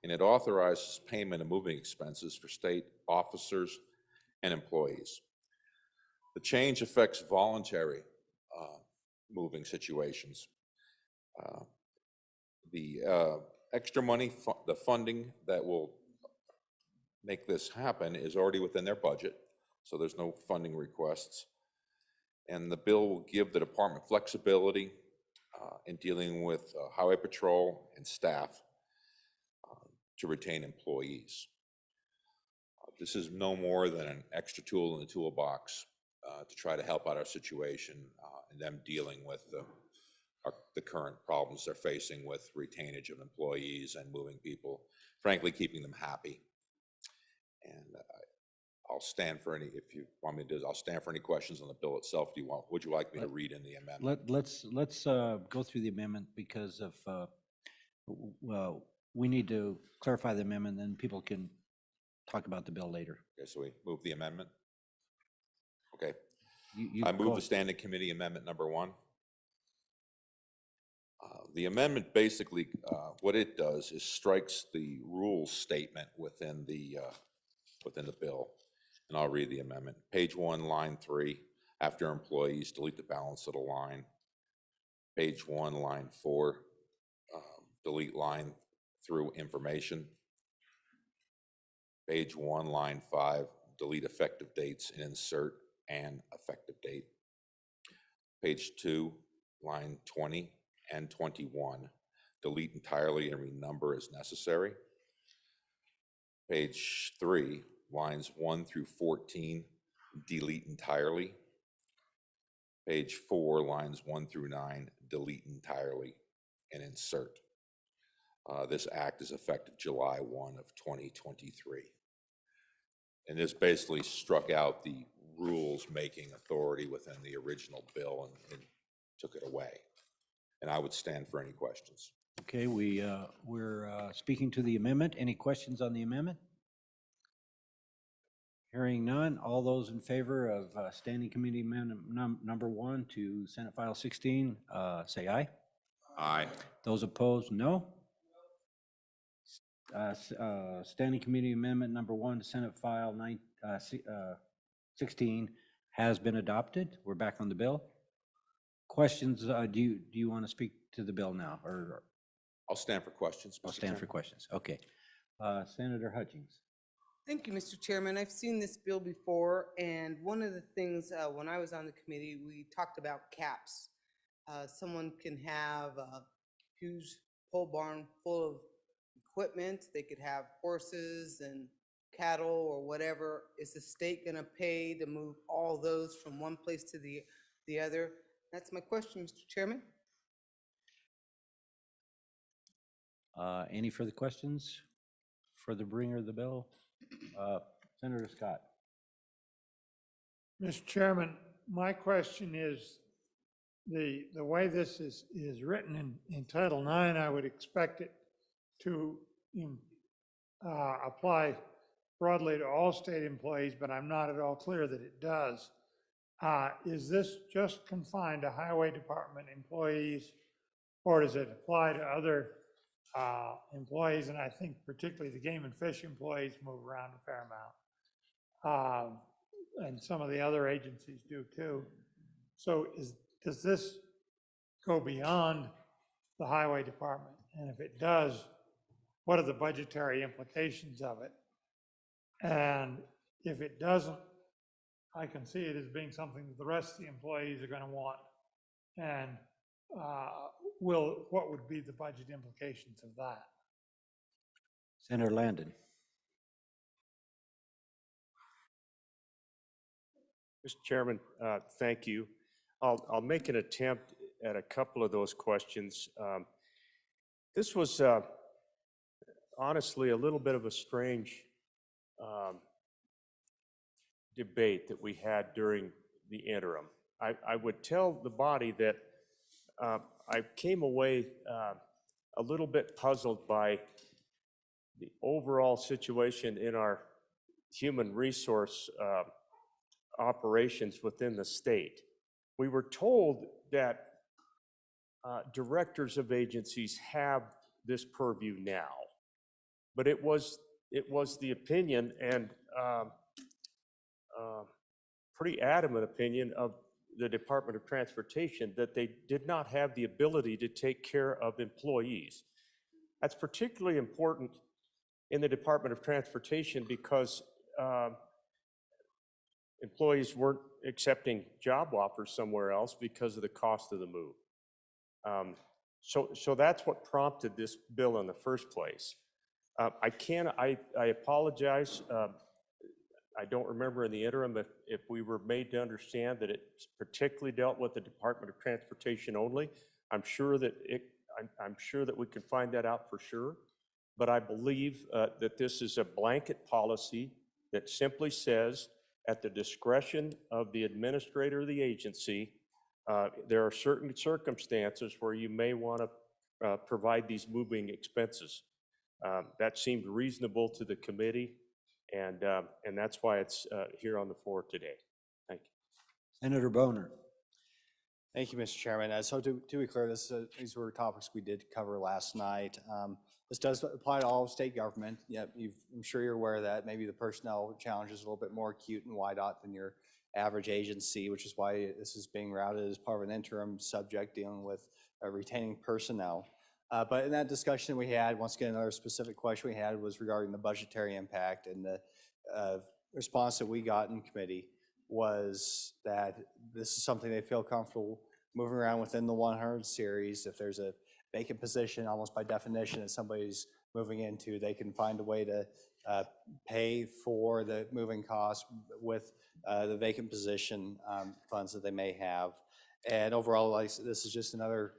and it authorizes payment of moving expenses for state officers and employees. The change affects voluntary moving situations. The extra money, the funding that will make this happen is already within their budget, so there's no funding requests. And the bill will give the department flexibility in dealing with highway patrol and staff to retain employees. This is no more than an extra tool in the toolbox to try to help out our situation and them dealing with the current problems they're facing with retainage of employees and moving people, frankly, keeping them happy. And I'll stand for any, if you want me to do, I'll stand for any questions on the bill itself. Would you like me to read in the amendment? Let's go through the amendment because of, well, we need to clarify the amendment, then people can talk about the bill later. Okay, so we move the amendment? Okay. You I go move the ahead. Standing Committee Amendment Number 1. The amendment basically, what it does is strikes the rules statement within the bill. And I'll read the amendment. Page 1, line 3, after employees, delete the balance of the line. Page 1, line 4, delete line through information. Page 1, line 5, delete effective dates and insert an effective date. Page 2, line 20 and 21, delete entirely and renumber as necessary. Page 3, lines 1 through 14, delete entirely. Page 4, lines 1 through 9, delete entirely and insert. This act is effective July 1 of 2023. And this basically struck out the rules-making authority within the original bill and took it away. And I would stand for any questions. Okay, we're speaking to the amendment. Any questions on the amendment? Hearing none, all those in favor of Standing Committee Amendment Number 1 to Senate File 16, say aye. Aye. Those opposed, no. Standing Committee Amendment Number 1 to Senate File 16 has been adopted. We're back on the bill. Questions, do you want to speak to the bill now, or I'll stand for questions. I'll Mr. stand for Chairman. questions? Okay. Senator Hutchings. Thank you, Mr. Chairman. I've seen this bill before, and one of the things, when I was on the committee, we talked about caps. Someone can have a huge pole barn full of equipment. They could have horses and cattle or whatever. Is the state gonna pay to move all those from one place to the other? That's my question, Mr. Chairman. Any further questions for the bringer of the bill? Senator Scott. Mr. Chairman, my question is, the way this is written in Title IX, I would expect it to apply broadly to all state employees, but I'm not at all clear that it does. Is this just confined to highway department employees, or does it apply to other employees? And I think particularly the game and fish employees move around a fair amount. And some of the other agencies do too. So does this go beyond the highway department? And if it does, what are the budgetary implications of it? And if it doesn't, I can see it as being something that the rest of the employees are going to want. And what would be the budget implications of that? Senator Landon. Mr. Chairman, thank you. I'll make an attempt at a couple of those questions. This was honestly a little bit of a strange debate that we had during the interim. I would tell the body that I came away a little bit puzzled by the overall situation in our human resource operations within the state. We were told that directors of agencies have this purview now, but it was the opinion and pretty adamant opinion of the Department of Transportation that they did not have the ability to take care of employees. That's particularly important in the Department of Transportation because employees weren't accepting job offers somewhere else because of the cost of the move. So that's what prompted this bill in the first place. I apologize. I don't remember in the interim if we were made to understand that it particularly dealt with the Department of Transportation only. I'm sure that we can find that out for sure. But I believe that this is a blanket policy that simply says, at the discretion of the administrator of the agency, there are certain circumstances where you may want to provide these moving expenses. That seemed reasonable to the committee, and that's why it's here on the floor today. Thank you. Senator Boner. Thank you, Mr. Chairman. So to be clear, these were topics we did cover last night. This does apply to all state government. Yeah, I'm sure you're aware of that. Maybe the personnel challenge is a little bit more acute in WYDOT than your average agency, which is why this is being routed as part of an interim subject dealing with retaining personnel. But in that discussion we had, once again, another specific question we had was regarding the budgetary impact, and the response that we got in committee was that this is something they feel comfortable moving around within the 100 series. If there's a vacant position, almost by definition, that somebody's moving into, they can find a way to pay for the moving costs with the vacant position funds that they may have. And overall, this is just another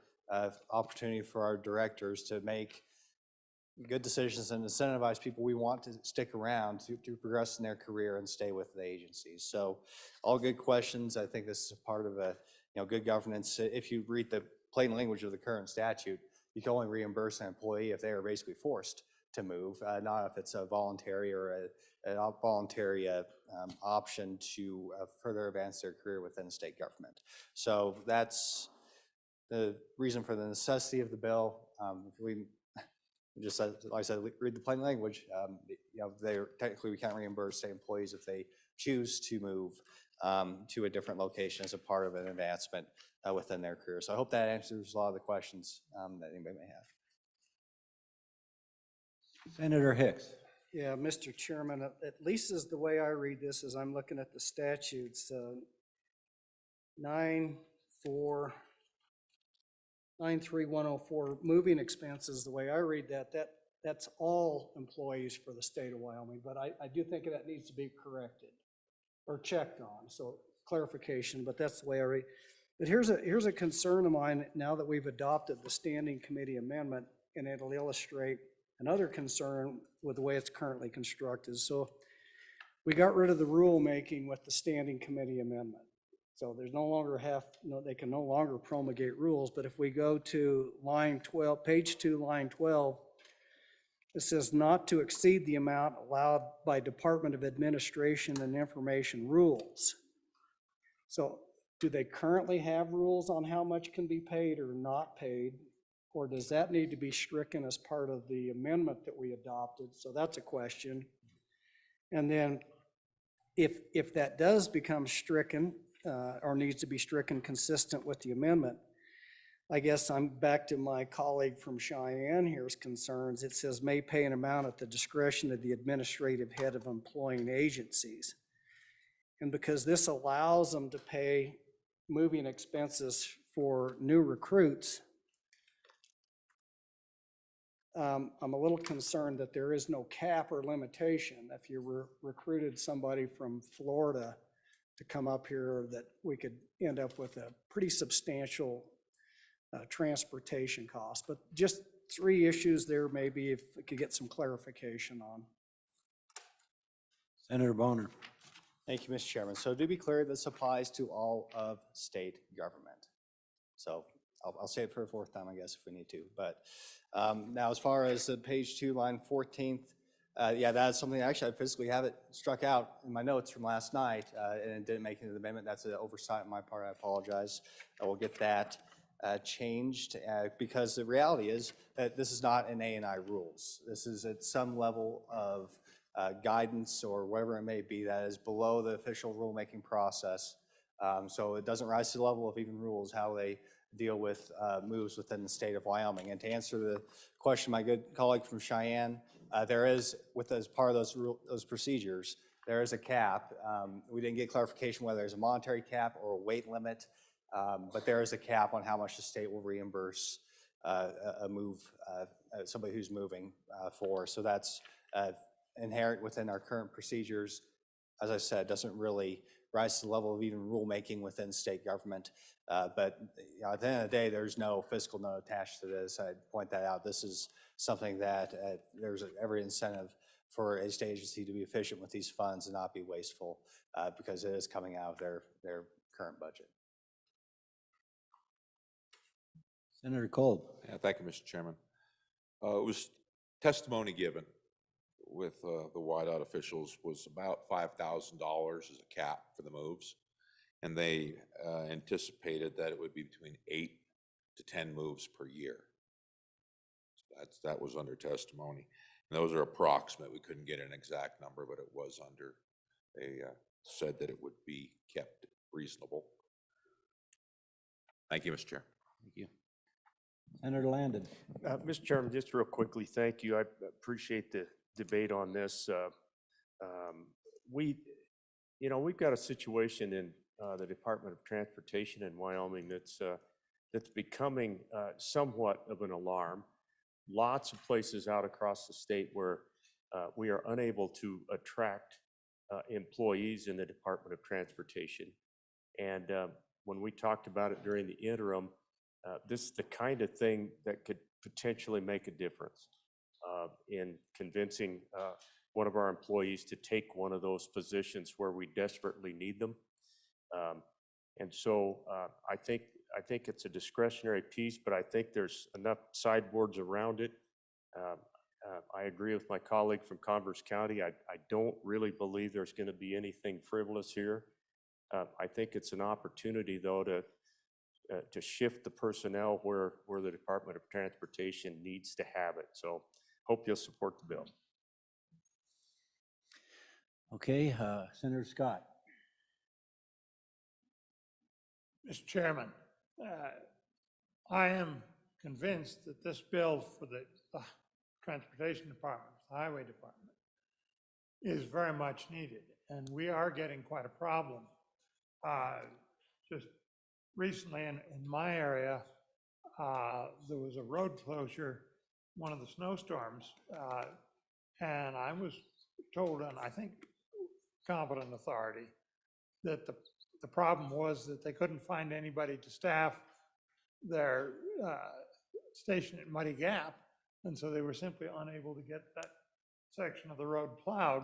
opportunity for our directors to make good decisions and incentivize people we want to stick around to progress in their career and stay with the agency. So all good questions. I think this is a part of a good governance. If you read the plain language of the current statute, you can only reimburse an employee if they are basically forced to move, not if it's a voluntary or a voluntary option to further advance their career within state government. So that's the reason for the necessity of the bill. If we just, like I said, read the plain language, technically we can't reimburse state employees if they choose to move to a different location as a part of an advancement within their career. So I hope that answers a lot of the questions that anybody may have. Senator Hicks. Yeah, Mr. Chairman, at least as the way I read this, as I'm looking at the statutes, 93104, moving expenses, the way I read that's all employees for the state of Wyoming, but I do think that needs to be corrected or checked on, so clarification, but that's the way I read. But here's a concern of mine now that we've adopted the standing committee amendment, and it'll illustrate another concern with the way it's currently constructed. So we got rid of the rulemaking with the standing committee amendment. So there's they can no longer promulgate rules, but if we go to line 12, page 2, line 12, it says not to exceed the amount allowed by Department of Administration and Information rules. So do they currently have rules on how much can be paid or not paid? Or does that need to be stricken as part of the amendment that we adopted? So that's a question. And then if that does become stricken or needs to be stricken consistent with the amendment, I guess I'm back to my colleague from Cheyenne here's concerns. It says may pay an amount at the discretion of the administrative head of employing agencies. And because this allows them to pay moving expenses for new recruits, I'm a little concerned that there is no cap or limitation. If you recruited somebody from Florida to come up here, that we could end up with a pretty substantial transportation cost. But just 3 issues there, maybe if we could get some clarification on. Senator Bonner. Thank you, Mr. Chairman. So to be clear, this applies to all of state government. So I'll say it for a 4th time, I guess, if we need to. But now, as far as page 2, line 14th, yeah, that's something actually I physically have it struck out in my notes from last night, and it didn't make it into the amendment. That's an oversight on my part. I apologize. I will get that changed because the reality is that this is not an A&I rules. This is at some level of guidance or whatever it may be that is below the official rulemaking process. So it doesn't rise to the level of even rules how they deal with moves within the state of Wyoming. And to answer the question, my good colleague from Cheyenne, there is, as part of those procedures, there is a cap. We didn't get clarification whether there's a monetary cap or a weight limit, but there is a cap on how much the state will reimburse a move, somebody who's moving for. So that's inherent within our current procedures. As I said, doesn't really rise to the level of even rulemaking within state government. But at the end of the day, there's no fiscal note attached to this. I'd point that out. This is something that there's every incentive for a state agency to be efficient with these funds and not be wasteful because it is coming out of their current budget. Senator Kolb. Yeah, thank you, Mr. Chairman. It was testimony given with the YDOT officials was about $5,000 as a cap for the moves. And they anticipated that it would be between 8 to 10 moves per year. So that was under testimony. And those are approximate. We couldn't get an exact number, but it was under, they said that it would be kept reasonable. Thank you, Mr. Chair. Thank you. Senator Landon. Mr. Chairman, just real quickly, thank you. I appreciate the debate on this. We've got a situation in the Department of Transportation in Wyoming that's becoming somewhat of an alarm. Lots of places out across the state where we are unable to attract employees in the Department of Transportation. And when we talked about it during the interim, this is the kind of thing that could potentially make a difference in convincing one of our employees to take one of those positions where we desperately need them. And so I think it's a discretionary piece, but I think there's enough sideboards around it. I agree with my colleague from Converse County. I don't really believe there's going to be anything frivolous here. I think it's an opportunity, though, to to shift the personnel where the Department of Transportation needs to have it. So hope you'll support the bill. Okay, Senator Scott. Mr. Chairman, I am convinced that this bill for the Transportation Department, the Highway Department, is very much needed, and we are getting quite a problem. Just recently in my area, there was a road closure, one of the snowstorms, and I was told, and I think competent authority, that the problem was that they couldn't find anybody to staff their station at Muddy Gap, and so they were simply unable to get that section of the road plowed.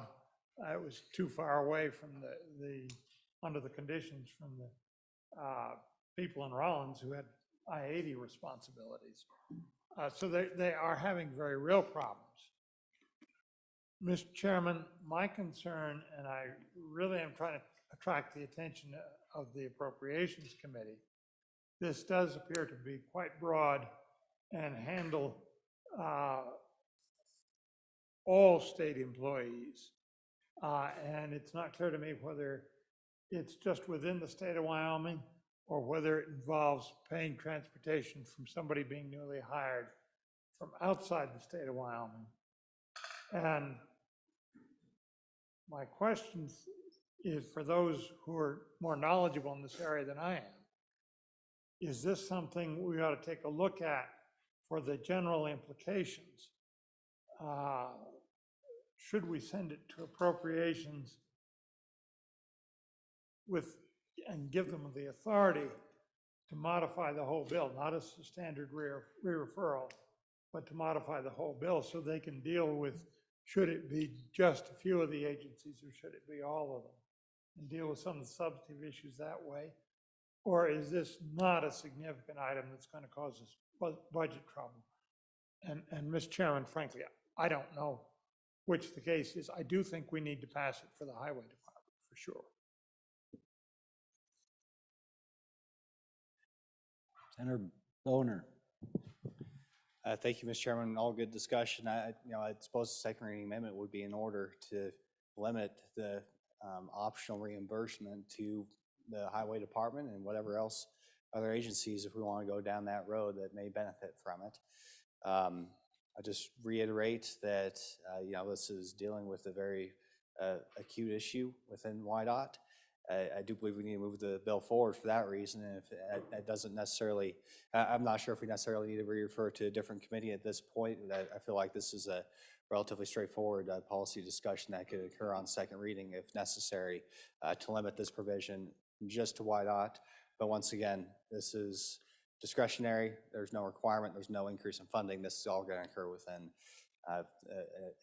It was too far away from under the conditions from the people in Rollins who had I-80 responsibilities. So they are having very real problems. Mr. Chairman, my concern, and I really am trying to attract the attention of the Appropriations Committee, this does appear to be quite broad and handle all state employees. And it's not clear to me whether it's just within the state of Wyoming or whether it involves paying transportation from somebody being newly hired from outside the state of Wyoming. And my question is for those who are more knowledgeable in this area than I am. Is this something we ought to take a look at for the general implications? Should we send it to Appropriations and give them the authority to modify the whole bill, not as a standard re-referral, but to modify the whole bill so they can deal with, should it be just a few of the agencies or should it be all of them, and deal with some of the substantive issues that way? Or is this not a significant item that's going to cause us budget trouble? And Mr. Chairman, frankly, I don't know which the case is. I do think we need to pass it for the Highway Department, for sure. Senator Boner. Thank you, Mr. Chairman. All good discussion. I suppose the second reading amendment would be in order to limit the optional reimbursement to the Highway Department and whatever else other agencies, if we want to go down that road, that may benefit from it. I just reiterate that this is dealing with a very acute issue within WYDOT. I do believe we need to move the bill forward for that reason. And if it doesn't necessarily, I'm not sure if we necessarily need to refer to a different committee at this point. I feel like this is a relatively straightforward policy discussion that could occur on second reading if necessary to limit this provision just to WYDOT. But once again, this is discretionary. There's no requirement. There's no increase in funding. This is all going to occur within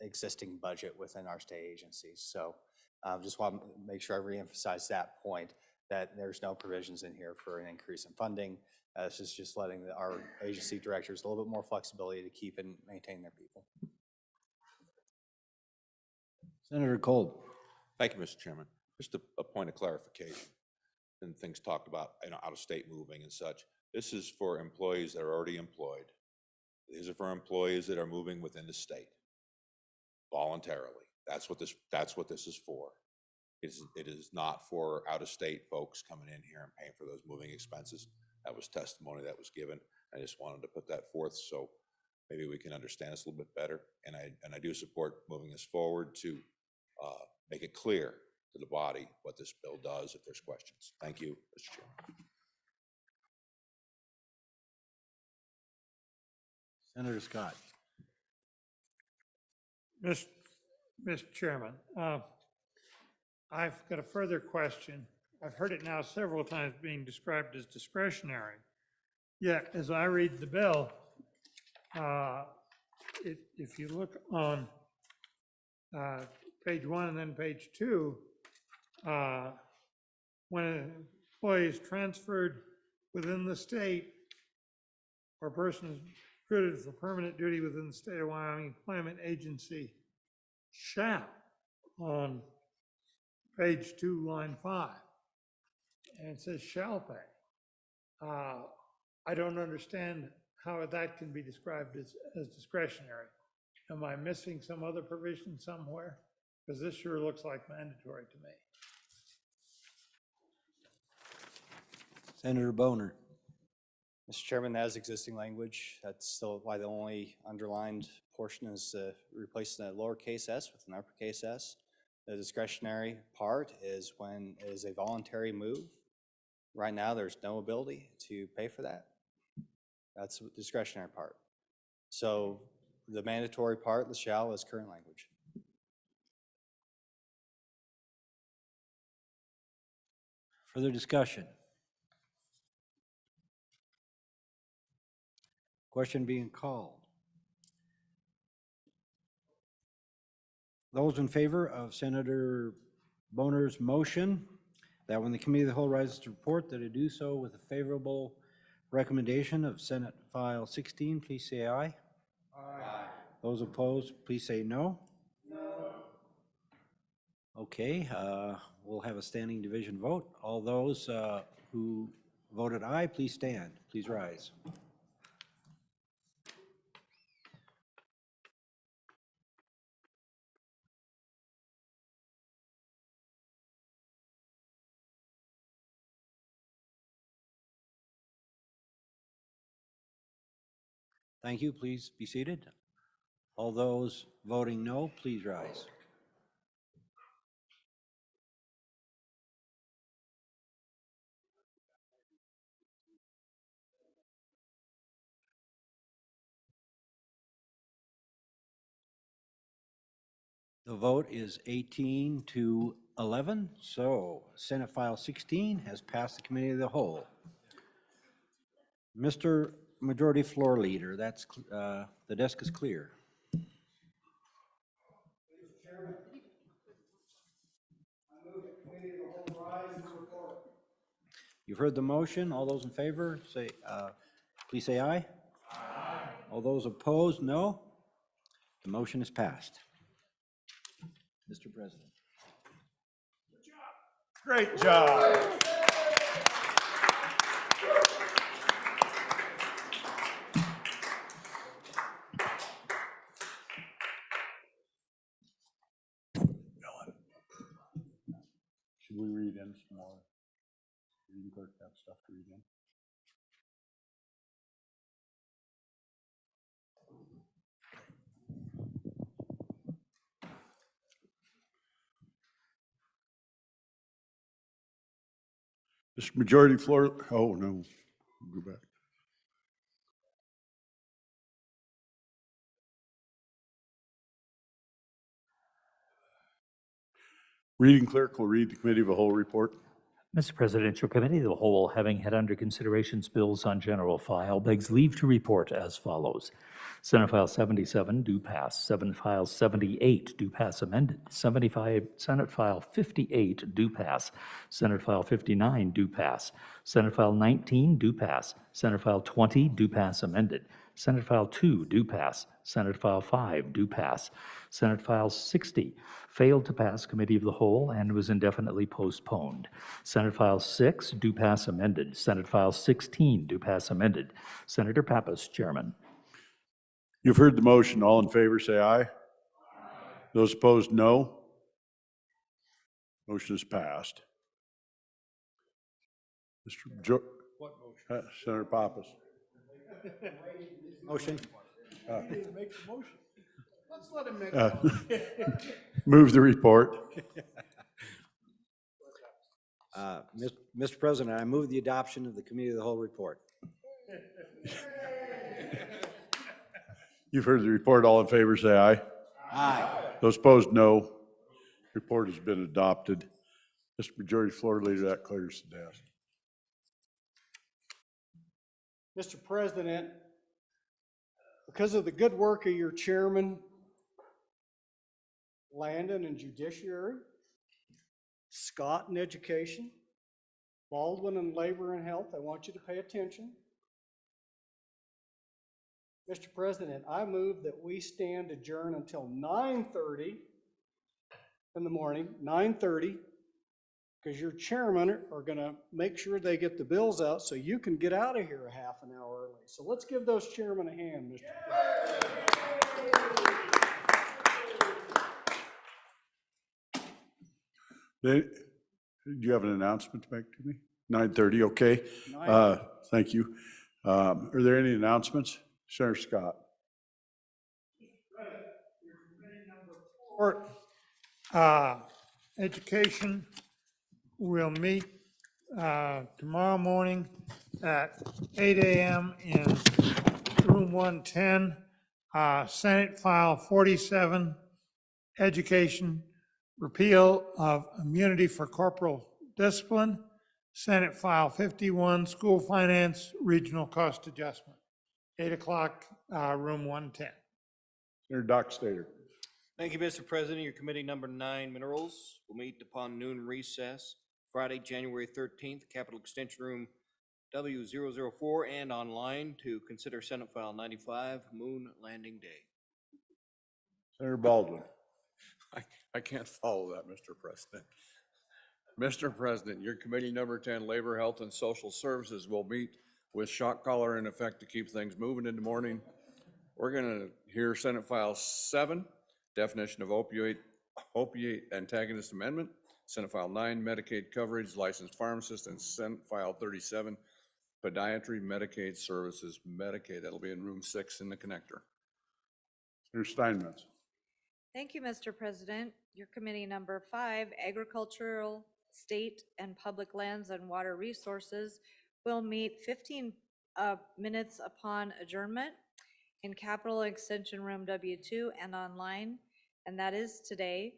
existing budget within our state agencies. So just want to make sure I reemphasize that point, that there's no provisions in here for an increase in funding. This is just letting our agency directors a little bit more flexibility to keep and maintain their people. Senator Cole. Thank you, Mr. Chairman. Just a point of clarification. And things talked about, out of state moving and such. This is for employees that are already employed. These are for employees that are moving within the state voluntarily. That's what this is for. It is not for out-of-state folks coming in here and paying for those moving expenses. That was testimony that was given. I just wanted to put that forth so maybe we can understand this a little bit better. And I do support moving this forward to make it clear to the body what this bill does if there's questions. Thank you, Mr. Chairman. Senator Scott. Mr. Chairman, I've got a further question. I've heard it now several times being described as discretionary. Yet, as I read the bill, if you look on page 1 and then page 2, when an employee is transferred within the state or a person is recruited for permanent duty within the state of Wyoming Employment Agency shall, on page 2, line 5, and it says shall pay. I don't understand how that can be described as discretionary. Am I missing some other provision somewhere? Because this sure looks like mandatory to me. Senator Boner. Mr. Chairman, that is existing language. That's still why the only underlined portion is replacing the lowercase s with an uppercase s. The discretionary part is when it is a voluntary move. Right now, there's no ability to pay for that. That's the discretionary part. So the mandatory part, the shall, is current language. Further discussion? Question being called. Those in favor of Senator Boner's motion that when the Committee of the Whole rises to report, that it do so with a favorable recommendation of Senate File 16, please say aye. Aye. Those opposed, please say no. No. Okay, we'll have a standing division vote. All those who voted aye, please stand. Please rise. Thank you. Please be seated. All those voting no, please rise. The vote is 18 to 11, so Senate File 16 has passed the Committee of the Whole. Mr. Majority Floor Leader, that's the desk is clear. You've heard the motion. All those in favor, say, please say aye. Aye. All those opposed, no. The motion is passed. Mr. President. Great job. Should we read in some more? Reading clerk have stuff to read in? Mr. Majority Floor, oh no, go back. Reading clerk will read the Committee of the Whole report. Mr. President, your Committee of the Whole, having had under consideration bills on general file, begs leave to report as follows. Senate File 77, do pass. Senate File 78, do pass amended. Senate File 58, do pass. Senate File 59, do pass. Senate File 19, do pass. Senate File 20, do pass amended. Senate File 2, do pass. Senate File 5, do pass. Senate File 60, failed to pass Committee of the Whole and was indefinitely postponed. Senate File 6, do pass amended. Senate File 16, do pass amended. Senator Pappas, Chairman. You've heard the motion. All in favor, say aye. Aye. Those opposed, no. Motion is passed. What motion? Senator Pappas. Motion. He didn't make the motion. Let's let him make the motion. Move the report. Mr. President, I move the adoption of the Committee of the Whole report. You've heard the report. All in favor, say aye. Aye. Those opposed, no. Report has been adopted. Mr. Majority Floor Leader, that clears the desk. Mr. President, because of the good work of your chairman, Landon and Judiciary, Scott in Education, Baldwin in Labor and Health, I want you to pay attention. Mr. President, I move that we stand adjourned until 9:30 in the morning, 9:30, because your chairmen are going to make sure they get the bills out so you can get out of here a half an hour early. So let's give those chairmen a hand, Mr. Do you have an announcement to make to me? 9:30, okay. Thank you. Are there any announcements? Senator Scott. Report, education will meet tomorrow morning at 8 a.m. in room 110. Senate File 47, Education, Repeal of Immunity for Corporal Discipline. Senate File 51, School Finance, Regional Cost Adjustment. 8 o'clock, room 110. Senator Dockstader. Thank you, Mr. President. Your committee number 9, Minerals, will meet upon noon recess, Friday, January 13th, Capitol Extension Room W004, and online to consider Senate File 95, Moon Landing Day. Senator Baldwin. I can't follow that, Mr. President. Mr. President, your committee number 10, Labor, Health, and Social Services, will meet with shock collar in effect to keep things moving in the morning. We're gonna hear Senate File 7, definition of opiate antagonist amendment, Senate File 9, Medicaid coverage, licensed pharmacist, and Senate File 37, podiatry Medicaid services, Medicaid. That'll be in room 6 in the connector. Senator Steinmetz. Thank you, Mr. President. Your committee number 5, Agricultural, State and Public Lands and Water Resources, will meet 15 minutes upon adjournment in Capitol Extension Room W2 and online, and that is today.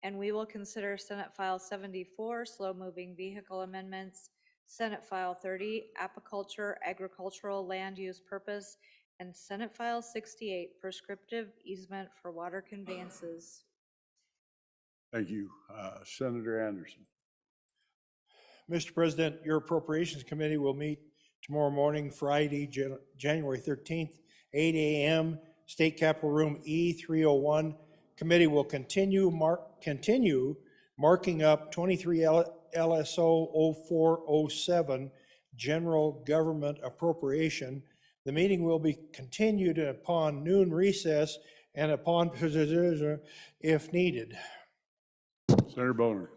And we will consider Senate File 74, Slow-Moving Vehicle Amendments, Senate File 30, Apiculture, Agricultural Land Use Purpose, and Senate File 68, Prescriptive Easement for Water Conveyances. Thank you. Senator Anderson. Mr. President, your Appropriations Committee will meet tomorrow morning, Friday, January 13th, 8 a.m., State Capitol Room E301. Committee will continue marking up 23 LSO 0407 General Government Appropriation. The meeting will be continued upon noon recess and upon if needed. Senator Boner.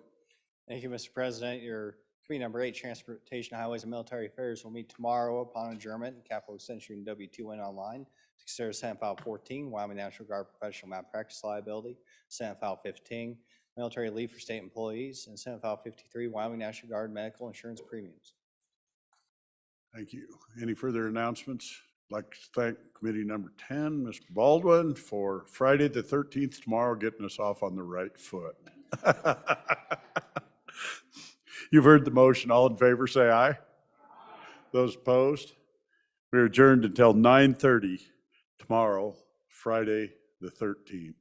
Thank you, Mr. President. Your committee number 8, Transportation, Highways, and Military Affairs, will meet tomorrow upon adjournment in Capitol Extension Room W2 and online to consider Senate File 14, Wyoming National Guard Professional Malpractice Liability, Senate File 15, Military Leave for State Employees, and Senate File 53, Wyoming National Guard Medical Insurance Premiums. Thank you. Any further announcements? I'd like to thank committee number 10, Mr. Baldwin, for Friday the 13th, tomorrow, getting us off on the right foot. You've heard the motion. All in favor, say aye. Those opposed? We're adjourned until 9:30 tomorrow, Friday the 13th.